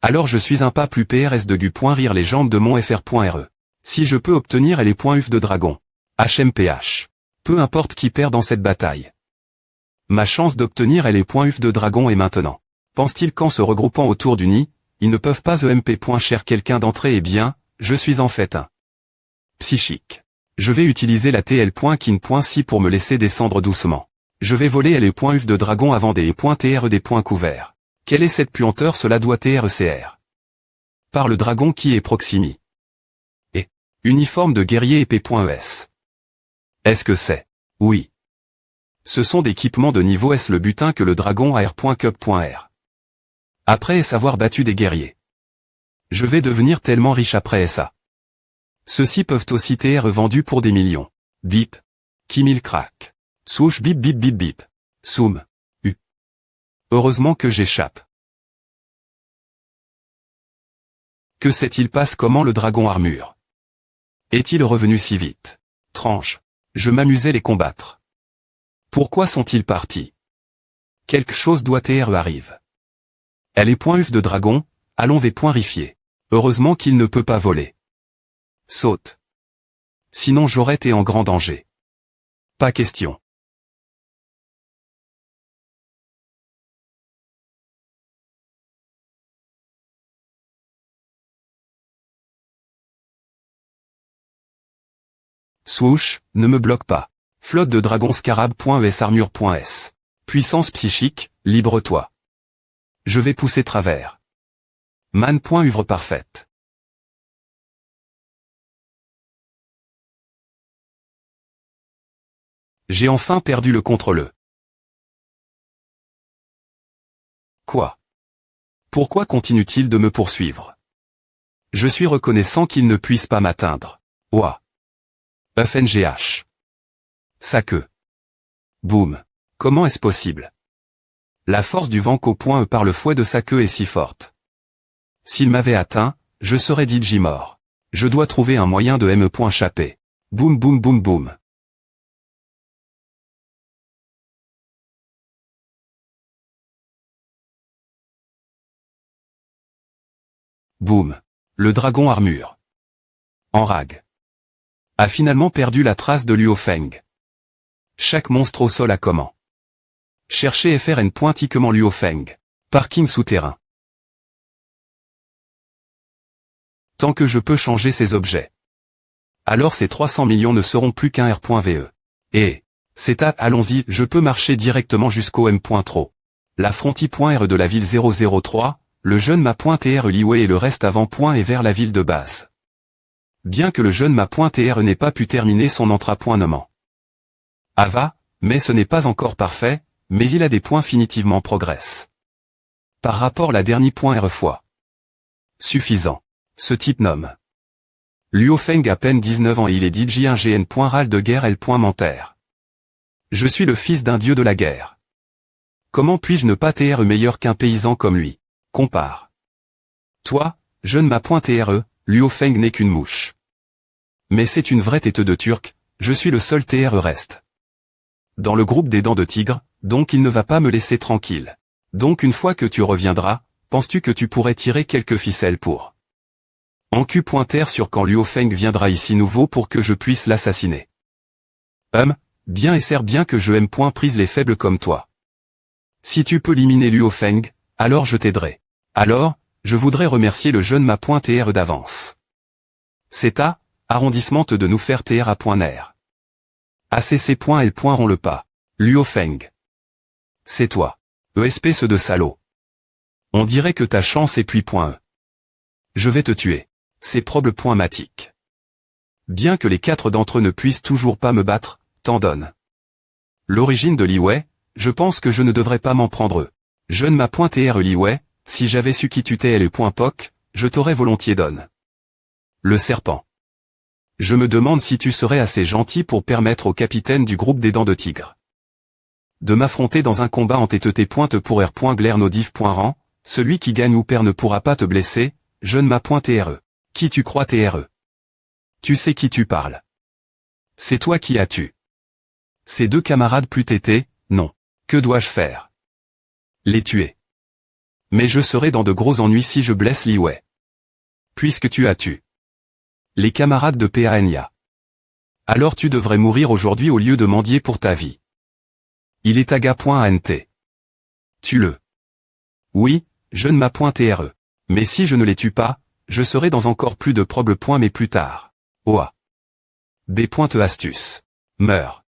Alors je suis un pas plus PRS de gu.rire les jambes de mon FR.RE. Si je peux obtenir les points uf de dragon. HMPH. Peu importe qui perd dans cette bataille. Ma chance d'obtenir les points uf de dragon est maintenant. Pense-t-il qu'en se regroupant autour du nid, ils ne peuvent pas EMP. Cher quelqu'un d'entrée? Eh bien, je suis en fait un psychique. Je vais utiliser la TL.kin.si pour me laisser descendre doucement. Je vais voler les points uf de dragon avant des points TR des points couverts. Quelle est cette puanteur? Cela doit TRCR. Par le dragon qui est proximi. Et uniforme de guerrier épée.es. Est-ce que c'est? Oui. Ce sont d'équipements de niveau S le butin que le dragon AR.cup.r. Après avoir battu des guerriers. Je vais devenir tellement riche après ça. Ceux-ci peuvent aussi TR vendus pour des millions. Bip. Kimil crack. Souche bip bip bip bip. Soum. U. Heureusement que j'échappe. Que s'est-il passé? Comment le dragon armure? Est-il revenu si vite? Tranche. Je m'amusais les combattre. Pourquoi sont-ils partis? Quelque chose doit TR arrive. Elle est point uf de dragon, allons v.rifier. Heureusement qu'il ne peut pas voler. Saute. Sinon j'aurais été en grand danger. Pas question. Swoosh, ne me bloque pas. Flotte de dragon scarab.es armure.s. Puissance psychique, libre-toi. Je vais pousser travers. Man.uvre parfaite. J'ai enfin perdu le contrôle. Quoi? Pourquoi continue-t-il de me poursuivre? Je suis reconnaissant qu'il ne puisse pas m'atteindre. Ouah. FNGH. Sa queue. Boum. Comment est-ce possible? La force du vent qu'au point par le fouet de sa queue est si forte. S'il m'avait atteint, je serais DJ mort. Je dois trouver un moyen de me.chapper. Boum boum boum boum. Boum. Le dragon armure. En rag. A finalement perdu la trace de Luo Feng. Chaque monstre au sol a comment? Cherchez FRN. Luo Feng. Parking souterrain. Tant que je peux changer ces objets. Alors ces 300 millions ne seront plus qu'un R.VE. Et, c'est allons-y, je peux marcher directement jusqu'au M.Tro. La frontie.R de la ville 003, le jeune ma.TR Liwei et le reste avant point et vers la ville de base. Bien que le jeune ma.TR n'ait pas pu terminer son entrapointement. Ava, mais ce n'est pas encore parfait, mais il a des points finitivement progresse. Par rapport la dernier.R fois. Suffisant. Ce type nomme. Luo Feng à peine 19 ans et il est DJ 1 GN. Ral de guerre L. Mentaire. Je suis le fils d'un dieu de la guerre. Comment puis-je ne pas TR meilleur qu'un paysan comme lui? Compare. Toi, jeune ma.TRE, Luo Feng n'est qu'une mouche. Mais c'est une vraie tête de turc, je suis le seul TR reste. Dans le groupe des dents de tigre, donc il ne va pas me laisser tranquille. Donc une fois que tu reviendras, penses-tu que tu pourrais tirer quelques ficelles pour en Q.R sur quand Luo Feng viendra ici nouveau pour que je puisse l'assassiner? Bien et sert bien que je aime point prise les faibles comme toi. Si tu peux éliminer Luo Feng, alors je t'aiderai. Alors, je voudrais remercier le jeune ma.TR d'avance. C'est à arrondissement de nous faire TR à point .R. ACC.L. Rond le pas. Luo Feng. C'est toi. Espèce de salaud. On dirait que ta chance est puis .E. Je vais te tuer. C'est probable.matique. Bien que les 4 d'entre eux ne puissent toujours pas me battre, t'en donne. L'origine de Liyue, je pense que je ne devrais pas m'en prendre eux. Je ne m'a point Liyue, si j'avais su qui tu t'es et poc, je t'aurais volontiers donné. Le serpent. Je me demande si tu serais assez gentil pour permettre au capitaine du groupe des Dents de Tigre de m'affronter dans un combat en T.T. pour R.Glaire-Nodif.Rang, celui qui gagne ou perd ne pourra pas te blesser, je ne m'a point Qui tu crois Tu sais qui tu parles. C'est toi qui as tué. Ces deux camarades plus T.T., non. Que dois-je faire? Les tuer. Mais je serai dans de gros ennuis si je blesse Liyue. Puisque tu as tué les camarades de Panya. Alors tu devrais mourir aujourd'hui au lieu de mendier pour ta vie. Il est aga.ant. Tue-le. Oui, je ne m'a point Mais si je ne les tue pas, je serai dans encore plus de problèmes. Mais plus tard. Oa. B. Astuce. Meurs.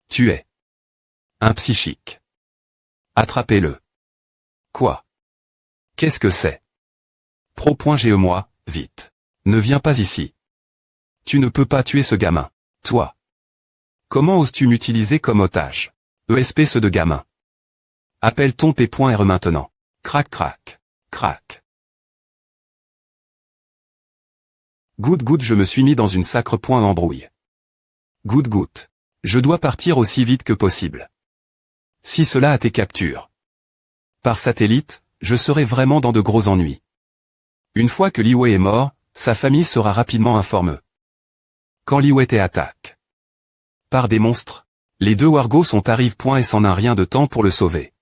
Tu es un psychique. Attrapez-le. Quoi? Qu'est-ce que c'est? Pro.ge-moi, vite. Ne viens pas ici. Tu ne peux pas tuer ce gamin. Toi. Comment oses-tu m'utiliser comme otage? Espèce de gamin. Appelle ton P.R maintenant. Crac crac. Crac. Goutte je me suis mis dans une sacre embrouille. Goutte. Je dois partir aussi vite que possible. Si cela a tes captures. Par satellite, je serai vraiment dans de gros ennuis. Une fois que Liyue est mort, sa famille sera rapidement informée. Quand Liyue attaque par des monstres, les deux wargos sont arrivés et s'en a rien de temps pour le sauver.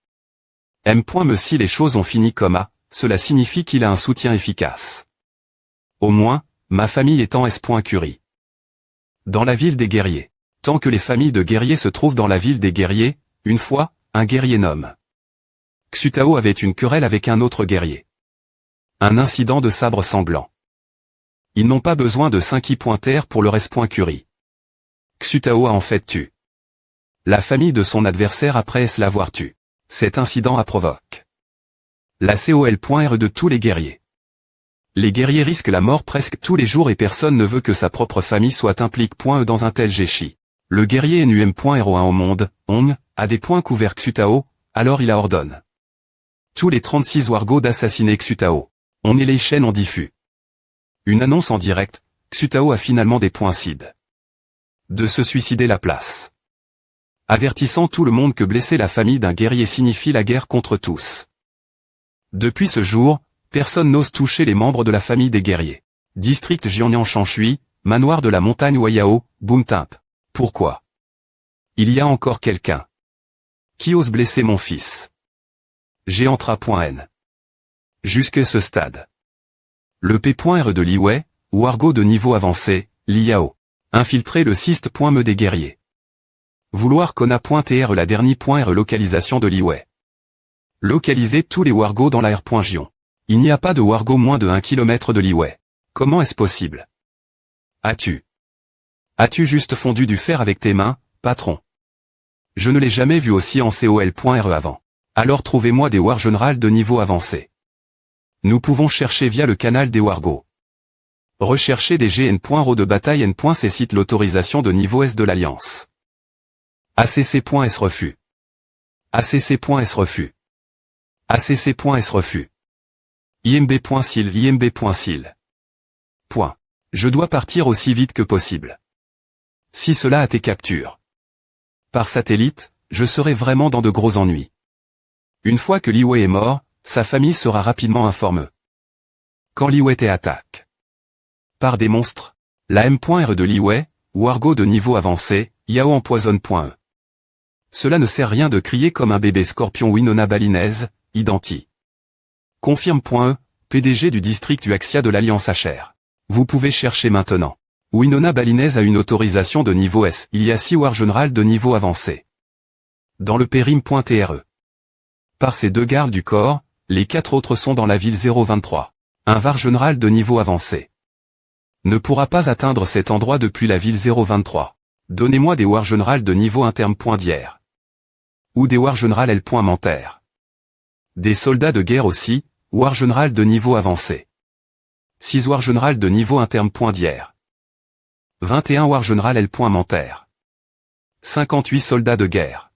Me si les choses ont fini comme A, cela signifie qu'il a un soutien efficace. Au moins, ma famille est en S.Curie. Dans la ville des guerriers. Tant que les familles de guerriers se trouvent dans la ville des guerriers, une fois, un guerrier nomme Xutao avait une querelle avec un autre guerrier. Un incident de sabre sanglant. Ils n'ont pas besoin de 5 i.r pour le S.Curie. Xutao a en fait tué la famille de son adversaire après l'avoir tué. Cet incident a provoqué la COL.R de tous les guerriers. Les guerriers risquent la mort presque tous les jours et personne ne veut que sa propre famille soit impliquée dans un tel géchi. Le guerrier NUM.01 au monde, Ong, a des points couverts Xutao, alors il a ordonne tous les 36 wargos d'assassiner Xutao. On est les chaînes en diffus. Une annonce en direct, Xutao a finalement des points cides de se suicider la place. Avertissant tout le monde que blesser la famille d'un guerrier signifie la guerre contre tous. Depuis ce jour, personne n'ose toucher les membres de la famille des guerriers. District Jiangnan-Shanshui, manoir de la montagne Wayao, Boomtimp. Pourquoi? Il y a encore quelqu'un qui ose blesser mon fils. Géantra.n. Jusque ce stade. Le P.R de Liyue, wargo de niveau avancé, Liao. Infiltrer le cyste.me des guerriers. Vouloir Kona.tr la dernière localisation de Liyue. Localiser tous les wargos dans la R.Gion. Il n'y a pas de wargo moins de 1 km de Liyue. Comment est-ce possible? As-tu juste fondu du fer avec tes mains, patron? Je ne l'ai jamais vu aussi en COL.re avant. Alors trouvez-moi des war générales de niveau avancé. Nous pouvons chercher via le canal des wargos. Rechercher des GN.ro de bataille N.C cite l'autorisation de niveau S de l'Alliance. ACC.S refus. ACC.S refus. ACC.S refus. IMB.sil IMB.sil. Point. Je dois partir aussi vite que possible. Si cela a tes captures. Par satellite, je serai vraiment dans de gros ennuis. Une fois que Liyue est mort, sa famille sera rapidement informée. Quand Liyue attaque par des monstres, la M.R de Liyue, wargo de niveau avancé, Yao empoisonne.e. Cela ne sert rien de crier comme un bébé scorpion Winona Balinaise, identi. Confirme.e, PDG du district Uaxia de l'Alliance HR. Vous pouvez chercher maintenant. Winona Balinaise a une autorisation de niveau S. Il y a 6 war générales de niveau avancé. Dans le périm.tre. Par ces 2 gardes du corps, les 4 autres sont dans la ville 023. Un var général de niveau avancé ne pourra pas atteindre cet endroit depuis la ville 023. Donnez-moi des war générales de niveau interne.d'hier. Ou des war générales L.mentaire. Des soldats de guerre aussi, war général de niveau avancé. 6 war général de niveau interne.d'hier. 21 War General L. Mentaire. 58 soldats de guerre.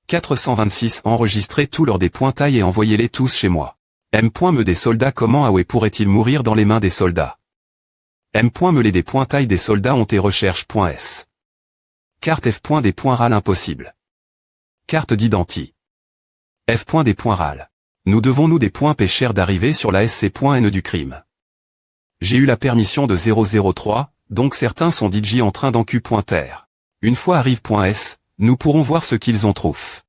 426 enregistrez tous leurs dépointails et envoyez-les tous chez moi. M. Me des soldats comment Awe pourrait-il mourir dans les mains des soldats? M. Me les dépointails des soldats ont et recherche.s. Carte F. Des RAL impossible. Carte d'identi. F. Des RAL. Nous devons des points pêcheurs d'arriver sur la SC.N du crime. J'ai eu la permission de 003, donc certains sont DJ en train d'encu.ter. Une fois arrive.s, nous pourrons voir ce qu'ils ont trouf.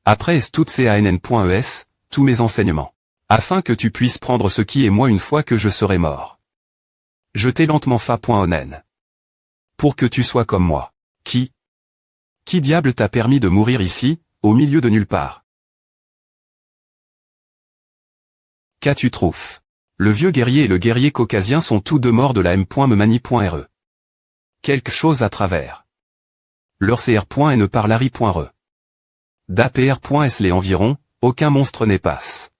Après est toutes CANN.es, tous mes enseignements. Afin que tu puisses prendre ce qui est moi une fois que je serai mort. Jetez lentement fa.onen. Pour que tu sois comme moi. Qui diable t'a permis de mourir ici, au milieu de nulle part? Qu'as-tu trouvé? Le vieux guerrier et le guerrier caucasien sont tous deux morts de la M.memani.re. Quelque chose à travers. Leur CR.N par Larry.re. d'APR.S les environs, aucun monstre n'est passe.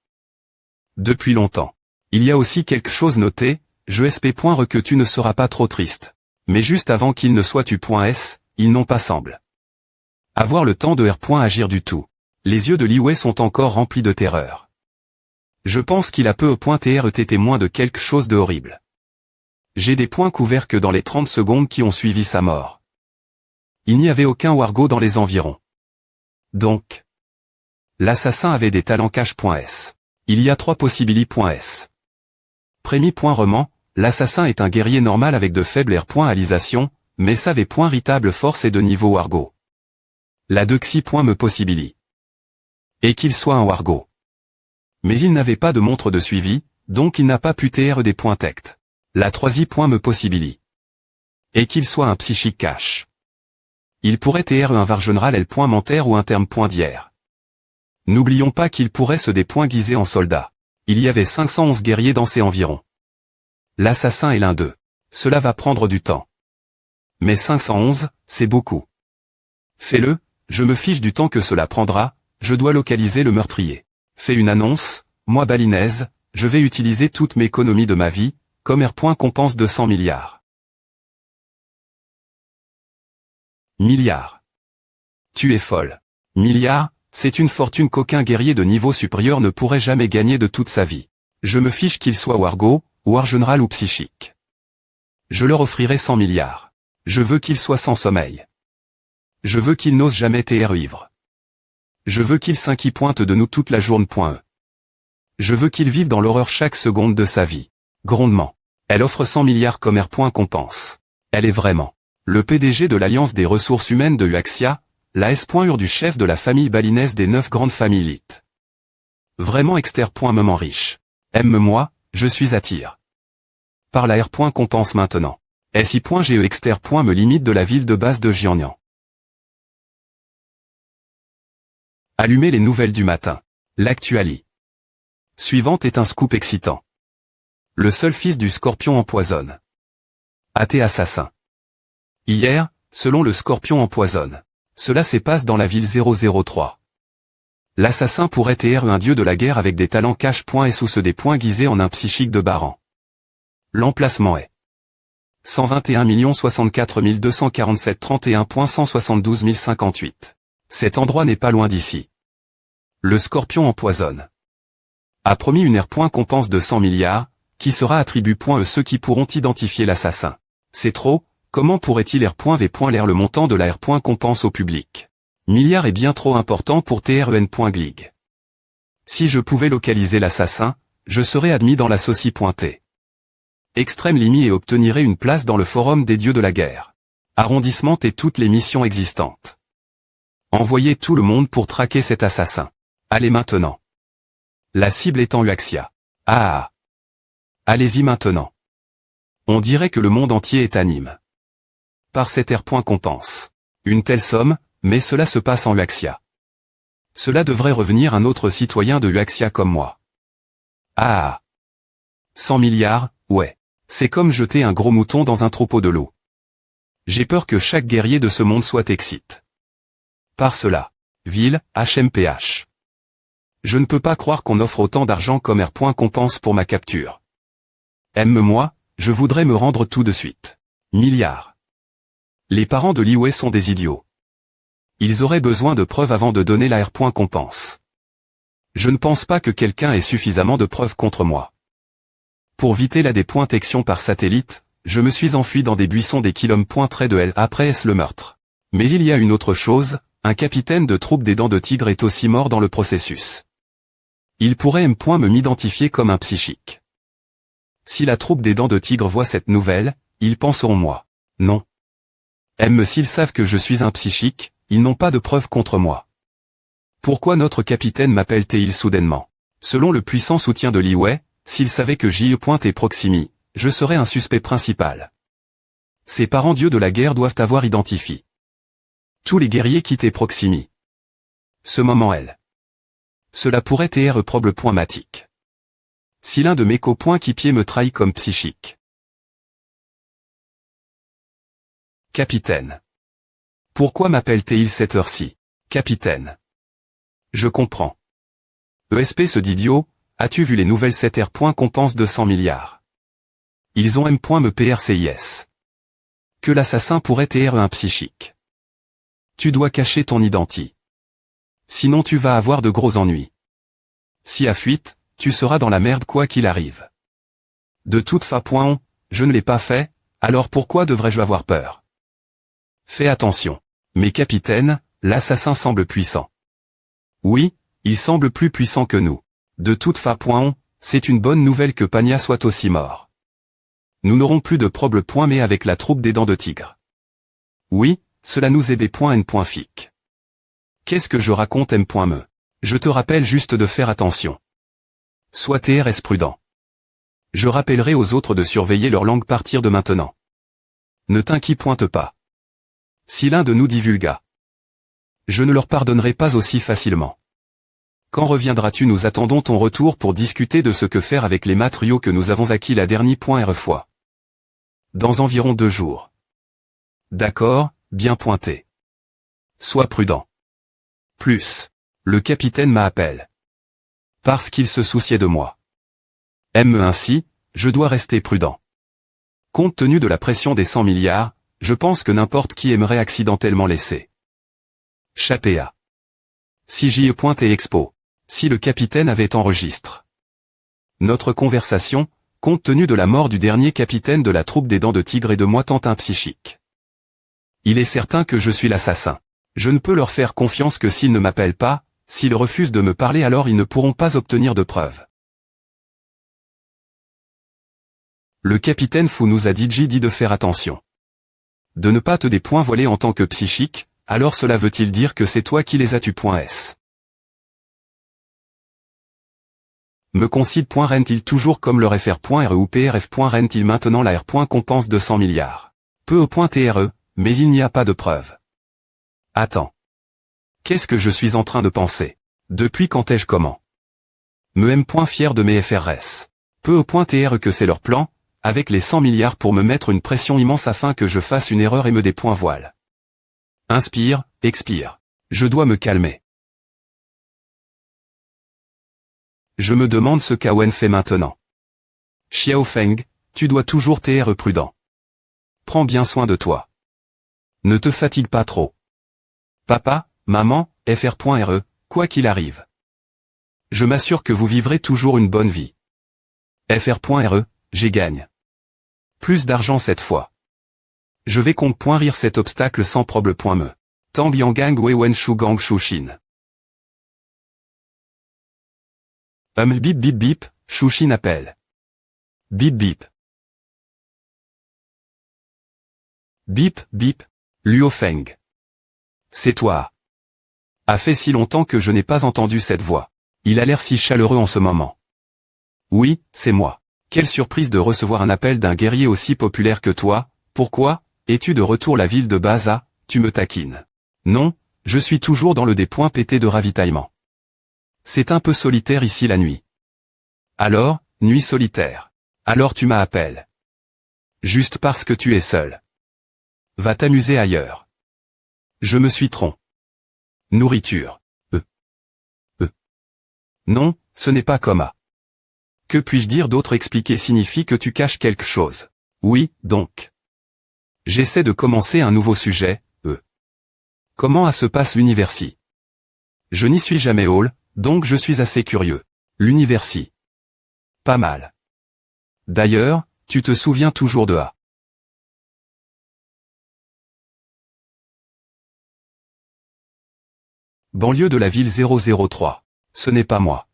Depuis longtemps. Il y a aussi quelque chose noté, je sp.re que tu ne seras pas trop triste. Mais juste avant qu'il ne soit tu.s, ils n'ont pas semble avoir le temps de R.agir du tout. Les yeux de Liwei sont encore remplis de terreur. Je pense qu'il a peu été témoin de quelque chose de horrible. J'ai des points couverts que dans les 30 secondes qui ont suivi sa mort. Il n'y avait aucun Wargo dans les environs. Donc, l'assassin avait des talents cache.s. Il y a 3 possibilités.s. Prémis.roman, l'assassin est un guerrier normal avec de faibles R.alisation, mais savait .ritable force et de niveau Wargo. La me possibilité. Et qu'il soit un Wargo. Mais il n'avait pas de montre de suivi, donc il n'a pas pu TR des points tect. La me possibilité. Et qu'il soit un psychique cache. Il pourrait TR un var général L. Mentaire ou un terme.dière. N'oublions pas qu'il pourrait se déguiser en soldat. Il y avait 511 guerriers dans ces environs. L'assassin est l'un d'eux. Cela va prendre du temps. Mais 511, c'est beaucoup. Fais-le, je me fiche du temps que cela prendra, je dois localiser le meurtrier. Fais une annonce, moi balinaise, je vais utiliser toute mes économies de ma vie, comme R. compense 200 milliards. Milliards. Tu es folle. Milliards, c'est une fortune qu'aucun guerrier de niveau supérieur ne pourrait jamais gagner de toute sa vie. Je me fiche qu'il soit Wargo, War General ou psychique. Je leur offrirai 100 milliards. Je veux qu'il soit sans sommeil. Je veux qu'il n'ose jamais TR ivre. Je veux qu'il s'inquiète de nous toute la journée.e. Je veux qu'il vive dans l'horreur chaque seconde de sa vie. Grondement. Elle offre 100 milliards comme R. compense. Elle est vraiment le PDG de l'Alliance des ressources humaines de Huaxia, la S.ur du chef de la famille balinaise des 9 grandes familles élites. Vraiment exter.moment riche. Aime-moi, je suis à tir. Par la R. compense maintenant. SI.GE exter. Me limite de la ville de base de Jiangnan. Allumez les nouvelles du matin. L'actualité suivante est un scoop excitant. Le seul fils du Scorpion empoisonne. Athée assassin. Hier, selon le Scorpion empoisonne. Cela se passe dans la ville 003. L'assassin pourrait être un dieu de la guerre avec des talents cache. Et sous ce des points guisés en un psychique de Baran. L'emplacement est 121 064 247 31.172 058. Cet endroit n'est pas loin d'ici. Le Scorpion empoisonne. A promis une R. compense de 100 milliards, qui sera attribué ceux qui pourront identifier l'assassin. C'est trop, comment pourrait-il R.V. l'air le montant de la R. compense au public? Milliard est bien trop important pour TREN.glig. Si je pouvais localiser l'assassin, je serais admis dans la Soci.t. Extrême limite et obtenirais une place dans le forum des dieux de la guerre. Arrondissement et toutes les missions existantes. Envoyez tout le monde pour traquer cet assassin. Allez maintenant. La cible est en Huaxia. Ah. Allez-y maintenant. On dirait que le monde entier est anime. Par cette R. compense. Une telle somme, mais cela se passe en Huaxia. Cela devrait revenir un autre citoyen de Huaxia comme moi. Ah. 100 milliards, ouais. C'est comme jeter un gros mouton dans un troupeau de loups. J'ai peur que chaque guerrier de ce monde soit excité. Par cela. Ville, HMPH. Je ne peux pas croire qu'on offre autant d'argent comme R. Compense pour ma capture. Aime-moi, je voudrais me rendre tout de suite. Milliards. Les parents de Li Wei sont des idiots. Ils auraient besoin de preuves avant de donner la R. Compense. Je ne pense pas que quelqu'un ait suffisamment de preuves contre moi. Pour viter la dépointection par satellite, je me suis enfui dans des buissons des kilomètres de L après le meurtre. Mais il y a une autre chose, un capitaine de troupe des Dents de Tigre est aussi mort dans le processus. Il pourrait me m'identifier comme un psychique. Si la troupe des Dents de Tigre voit cette nouvelle, ils penseront moi. Non. S'ils savent que je suis un psychique, ils n'ont pas de preuves contre moi. Pourquoi notre capitaine m'appelle-t-il soudainement? Selon le puissant soutien de Li Wei, s'il savait que J.E. et Proximi, je serais un suspect principal. Ces parents dieux de la guerre doivent avoir identifié. Tous les guerriers quittaient Proximi. Ce moment Cela pourrait être problématique. Si l'un de mes coéquipiers me trahit comme psychique. Capitaine. Pourquoi m'appelle-t-il cette heure-ci? Capitaine. Je comprends. ESP se dit idiot, as-tu vu les nouvelles 7 R. Compense 200 milliards. Ils ont me PRCIS. Que l'assassin pourrait être un psychique. Tu dois cacher ton identité. Sinon tu vas avoir de gros ennuis. Si à fuite, tu seras dans la merde quoi qu'il arrive. De toute façon, je ne l'ai pas fait, alors pourquoi devrais-je avoir peur? Fais attention. Mais capitaine, l'assassin semble puissant. Oui, il semble plus puissant que nous. De toute façon, c'est une bonne nouvelle que Pania soit aussi mort. Nous n'aurons plus de problème mais avec la troupe des Dents de Tigre. Oui, cela nous aide.n.fic. Qu'est-ce que je raconte m.me? Je te rappelle juste de faire attention. Sois TRS prudent. Je rappellerai aux autres de surveiller leur langue à partir de maintenant. Ne t'inquiète pas. Si l'un de nous divulga, je ne leur pardonnerai pas aussi facilement. Quand reviendras-tu? Nous attendons ton retour pour discuter de ce que faire avec les matériaux que nous avons acquis la dernière fois. Dans environ 2 jours. D'accord, bien pointé. Sois prudent. Plus. Le capitaine m'appelle. Parce qu'il se souciait de moi. Ainsi, je dois rester prudent. Compte tenu de la pression des 100 milliards, je pense que n'importe qui aimerait accidentellement laisser chapper à. Si J.E. et Expo. Si le capitaine avait enregistré notre conversation, compte tenu de la mort du dernier capitaine de la troupe des Dents de Tigre et de moi tant un psychique. Il est certain que je suis l'assassin. Je ne peux leur faire confiance que s'ils ne m'appellent pas, s'ils refusent de me parler alors ils ne pourront pas obtenir de preuves. Le capitaine Fou nous a dit de faire attention. De ne pas te dévoiler en tant que psychique, alors cela veut-il dire que c'est toi qui les as-tu.s. Me concide.rent-il toujours comme le FR.RE ou PRF.rent-il maintenant la R. Compense 200 milliards. Peu au point TRE, mais il n'y a pas de preuve. Attends. Qu'est-ce que je suis en train de penser? Depuis quand ai-je comment? Me fier de mes FRS. Peu au point TRE que c'est leur plan, avec les 100 milliards pour me mettre une pression immense afin que je fasse une erreur et me dévoile. Inspire, expire. Je dois me calmer. Je me demande ce qu'Awen fait maintenant. Xiao Feng, tu dois toujours être prudent. Prends bien soin de toi. Ne te fatigue pas trop. Papa, maman, FR.RE, quoi qu'il arrive. Je m'assure que vous vivrez toujours une bonne vie. FR.RE, j'ai gagne. Plus d'argent cette fois. Je vais rire cet obstacle sans problème. Tang Yang Weiwen Shu Gang Shu Shin. Bip bip bip, Shu Shin appelle. Bip bip. Bip bip, Luo Feng. C'est toi. A fait si longtemps que je n'ai pas entendu cette voix. Il a l'air si chaleureux en ce moment. Oui, c'est moi. Quelle surprise de recevoir un appel d'un guerrier aussi populaire que toi. Pourquoi, es-tu de retour la ville de Baza? Tu me taquines. Non, je suis toujours dans le dépôt de ravitaillement. C'est un peu solitaire ici la nuit. Alors, nuit solitaire. Alors tu m'appelles. Juste parce que tu es seul. Va t'amuser ailleurs. Je me suis trompé. Nourriture. Non, ce n'est pas comme A. Que puis-je dire d'autre? Expliquer signifie que tu caches quelque chose. Oui, donc. J'essaie de commencer un nouveau sujet, Comment se passe l'universi? Je n'y suis jamais allé, donc je suis assez curieux. L'universi. Pas mal. D'ailleurs, tu te souviens toujours de A. Banlieue de la ville 003. Ce n'est pas moi.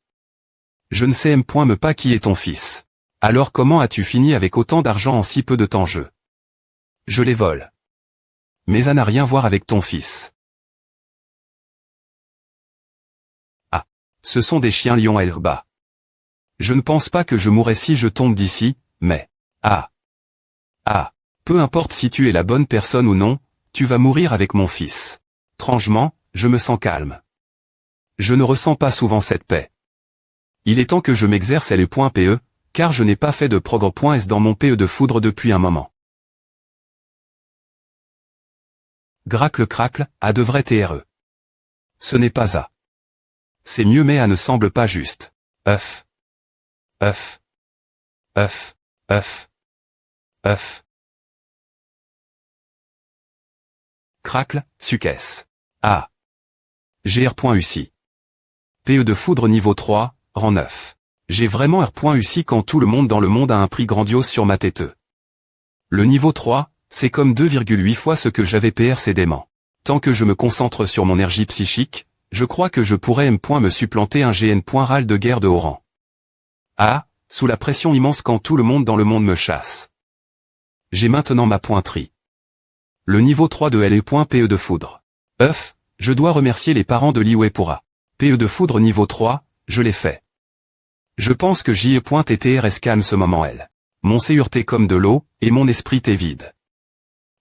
Je ne sais me pas qui est ton fils. Alors comment as-tu fini avec autant d'argent en si peu de temps? Je les vole. Mais ça n'a rien à voir avec ton fils. Ah. Ce sont des chiens lions à Elba. Je ne pense pas que je mourrai si je tombe d'ici, mais... Ah. Peu importe si tu es la bonne personne ou non, tu vas mourir avec mon fils. Étrangement, je me sens calme. Je ne ressens pas souvent cette paix. Il est temps que je m'exerce le.PE, car je n'ai pas fait de progrès.S dans mon PE de foudre depuis un moment. Gracle-cracle, A devrait TRE. Ce n'est pas A. C'est mieux mais A ne semble pas juste. œuf. Cracle, suquesse. A. GR.UCI. PE de foudre niveau 3, rang 9. J'ai vraiment R.UCI quand tout le monde dans le monde a un prix grandiose sur ma tête. Le niveau 3, c'est comme 2,8 fois ce que j'avais précédemment. Tant que je me concentre sur mon énergie psychique, je crois que je pourrais me supplanter un GN. de guerre de haut rang. A, sous la pression immense quand tout le monde dans le monde me chasse. J'ai maintenant ma pointerie. Le niveau 3 de LE.PE de foudre. œuf, je dois remercier les parents de Liwei pour A. PE de foudre niveau 3, je l'ai fait. Je pense que JE.TTRS calme ce moment L. Mon séur t'est comme de l'eau, et mon esprit t'est vide.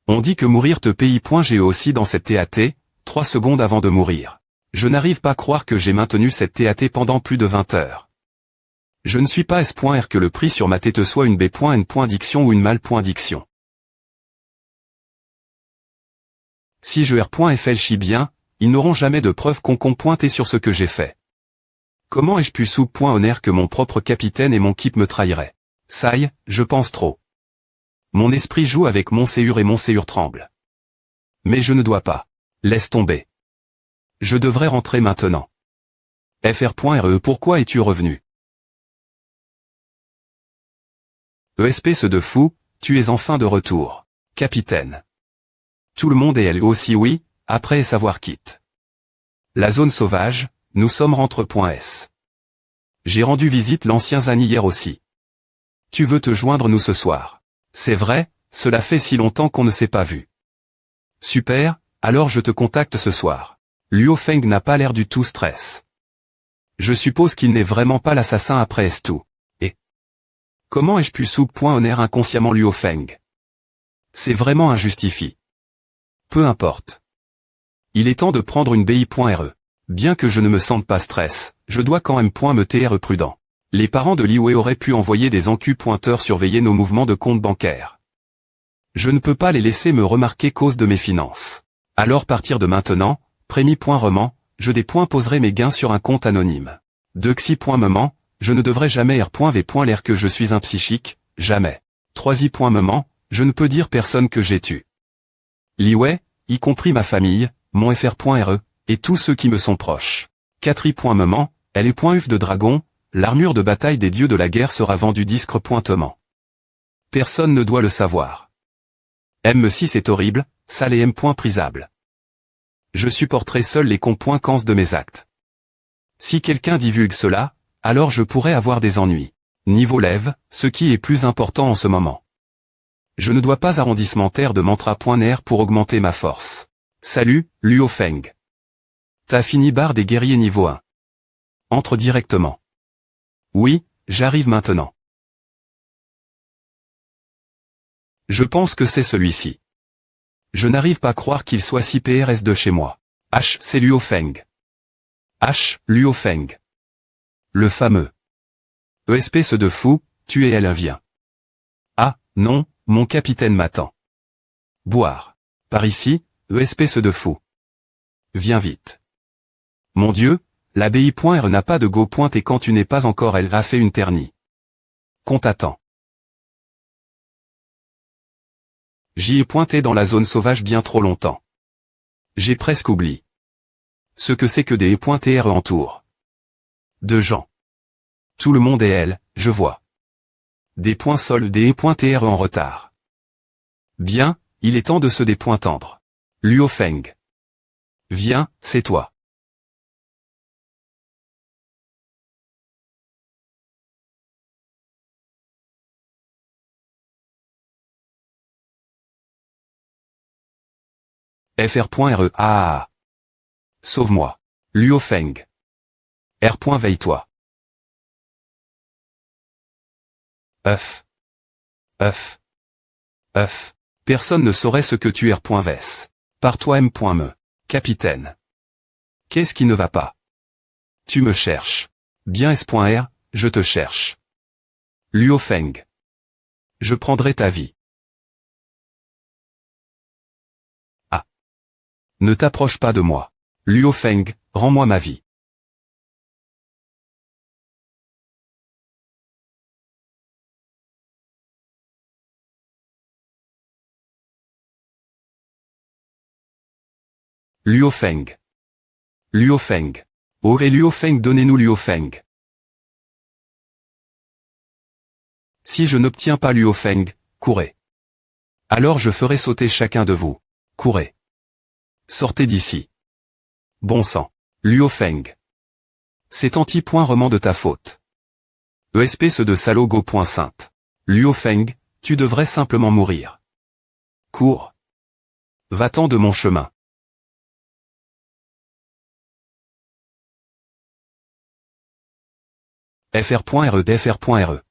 On dit que mourir te PI.GE aussi dans cette TAT, 3 secondes avant de mourir. Je n'arrive pas à croire que j'ai maintenu cette TAT pendant plus de 20 heures. Je ne suis pas S.R que le prix sur ma tête soit une B.N. diction ou une mal.diction. Si je R.FL chie bien, ils n'auront jamais de preuves pointer sur ce que j'ai fait. Comment ai-je pu sous.honneur que mon propre capitaine et mon keep me trahiraient? Ça y est, je pense trop. Mon esprit joue avec mon séur et mon séur tremble. Mais je ne dois pas. Laisse tomber. Je devrais rentrer maintenant. FR.RE pourquoi es-tu revenu? ESP de fou, tu es enfin de retour. Capitaine. Tout le monde et elle aussi oui, après savoir quitte. La zone sauvage, nous sommes rentre.S. J'ai rendu visite l'ancien Zani hier aussi. Tu veux te joindre nous ce soir? C'est vrai, cela fait si longtemps qu'on ne s'est pas vu. Super, alors je te contacte ce soir. Luo Feng n'a pas l'air du tout stress. Je suppose qu'il n'est vraiment pas l'assassin après tout. Et comment ai-je pu sous.honneur inconsciemment Luo Feng? C'est vraiment injustifié. Peu importe. Il est temps de prendre une BI.RE. Bien que je ne me sente pas stress, je dois quand même me TR prudent. Les parents de Liwei auraient pu envoyer des encu-pointeurs surveiller nos mouvements de compte bancaire. Je ne peux pas les laisser me remarquer cause de mes finances. Alors partir de maintenant, prémis.roman, je poserai mes gains sur un compte anonyme. De xi.moment, je ne devrais jamais R.V.l'air que je suis un psychique, jamais. 3i.moment, je ne peux dire personne que j'ai tué. Liwei, y compris ma famille, mon FR.RE, et tous ceux qui me sont proches. 4i.moment, elle est .UF de dragon, l'armure de bataille des dieux de la guerre sera vendue discre.tement. Personne ne doit le savoir. M6 est horrible, sale et M.prisable. Je supporterai seul les conséquences de mes actes. Si quelqu'un divulgue cela, alors je pourrais avoir des ennuis. Niveau lève, ce qui est plus important en ce moment. Je ne dois pas arrondissement-terre de mantra.NR pour augmenter ma force. Salut, Luo Feng. T'as fini barre des guerriers niveau 1. Entre directement. Oui, j'arrive maintenant. Je pense que c'est celui-ci. Je n'arrive pas à croire qu'il soit si PRS de chez moi. H, c'est Luo Feng. H, Luo Feng. Le fameux. ESP de fou, tu es elle vient. Ah, non, mon capitaine m'attend. Boire. Par ici, ESP de fou. Viens vite. Mon Dieu, l'ABI.R n'a pas de go. Et quand tu n'es pas encore, elle a fait une ternie. Qu'on t'attend. J'y ai pointé dans la zone sauvage bien trop longtemps. J'ai presque oublié ce que c'est que des E.R entour de gens. Tout le monde est elle, je vois. Des points sols, des E.R en retard. Bien, il est temps de se dépointendre. Luo Feng. Viens, c'est toi. FR.RE. Ah. Sauve-moi. Luo Feng. R. Veille-toi. Œuf. Personne ne saurait ce que tu R.Vs. Par toi M.Me. Capitaine. Qu'est-ce qui ne va pas? Tu me cherches. Bien S.R, je te cherche. Luo Feng. Je prendrai ta vie. Ah. Ne t'approche pas de moi. Luo Feng, rends-moi ma vie. Luo Feng. Luo Feng. Auré Luo Feng, donnez-nous Luo Feng. Si je n'obtiens pas Luo Feng, courez. Alors je ferai sauter chacun de vous. Courez. Sortez d'ici. Bon sang. Luo Feng. C'est anti-rement de ta faute. Espèce de salaud go. Sainte. Luo Feng, tu devrais simplement mourir. Cours. Va-t'en de mon chemin. FR.RE d'FR.RE.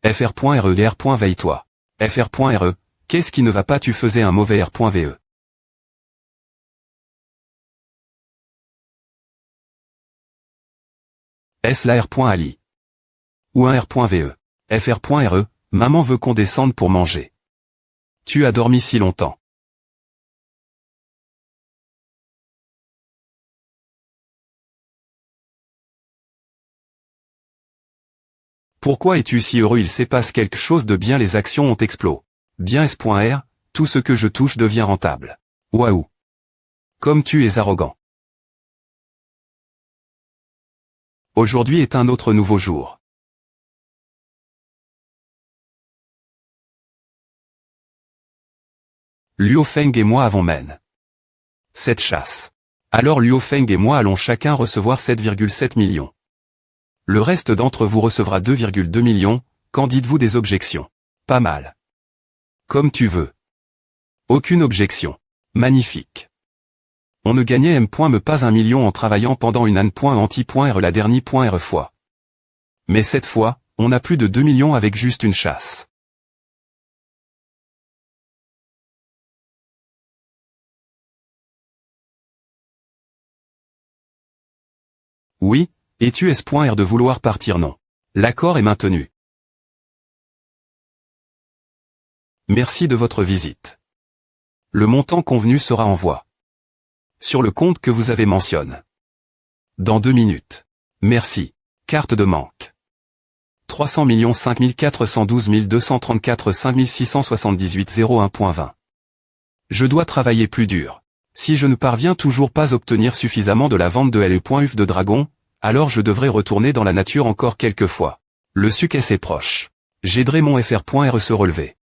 FR.RE DR. Veille-toi. FR.RE, qu'est-ce qui ne va pas? Tu faisais un mauvais R.VE. Est-ce la R.Ali? Ou un R.VE? FR.RE, maman veut qu'on descende pour manger. Tu as dormi si longtemps. Pourquoi es-tu si heureux? Il se passe quelque chose de bien, les actions ont explosé. Bien S.R, tout ce que je touche devient rentable. Waouh. Comme tu es arrogant. Aujourd'hui est un autre nouveau jour. Luo Feng et moi avons mène cette chasse. Alors Luo Feng et moi allons chacun recevoir 7,7 millions. Le reste d'entre vous recevra 2,2 millions, qu'en dites-vous des objections? Pas mal. Comme tu veux. Aucune objection. Magnifique. On ne gagnait M.Me pas 1 million en travaillant pendant une anti.R la dernière fois. Mais cette fois, on a plus de 2 millions avec juste une chasse. Oui, et tu es.R de vouloir partir? Non. L'accord est maintenu. Merci de votre visite. Le montant convenu sera envoyé sur le compte que vous avez mentionné. Dans 2 minutes. Merci. Carte de manque. 300 5412 234 5678 01.20. Je dois travailler plus dur. Si je ne parviens toujours pas à obtenir suffisamment de la vente de LE.UF de dragon, alors je devrais retourner dans la nature encore quelques fois. Le succès est proche. J'aiderai mon FR.RE se relever.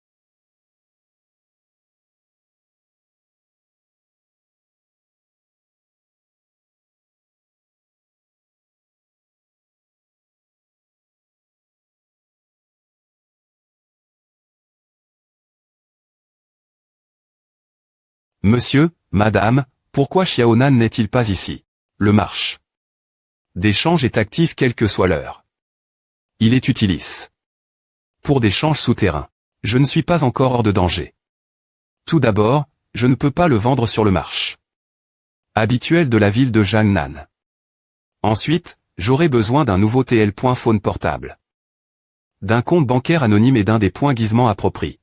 Monsieur, madame, pourquoi Xiaonan n'est-il pas ici? Le marche d'échange est actif quelle que soit l'heure. Il est utilis pour des changes souterrains. Je ne suis pas encore hors de danger. Tout d'abord, je ne peux pas le vendre sur le marché habituel de la ville de Jiangnan. Ensuite, j'aurai besoin d'un nouveau TL.phone portable, d'un compte bancaire anonyme et d'un des points guisements appropriés.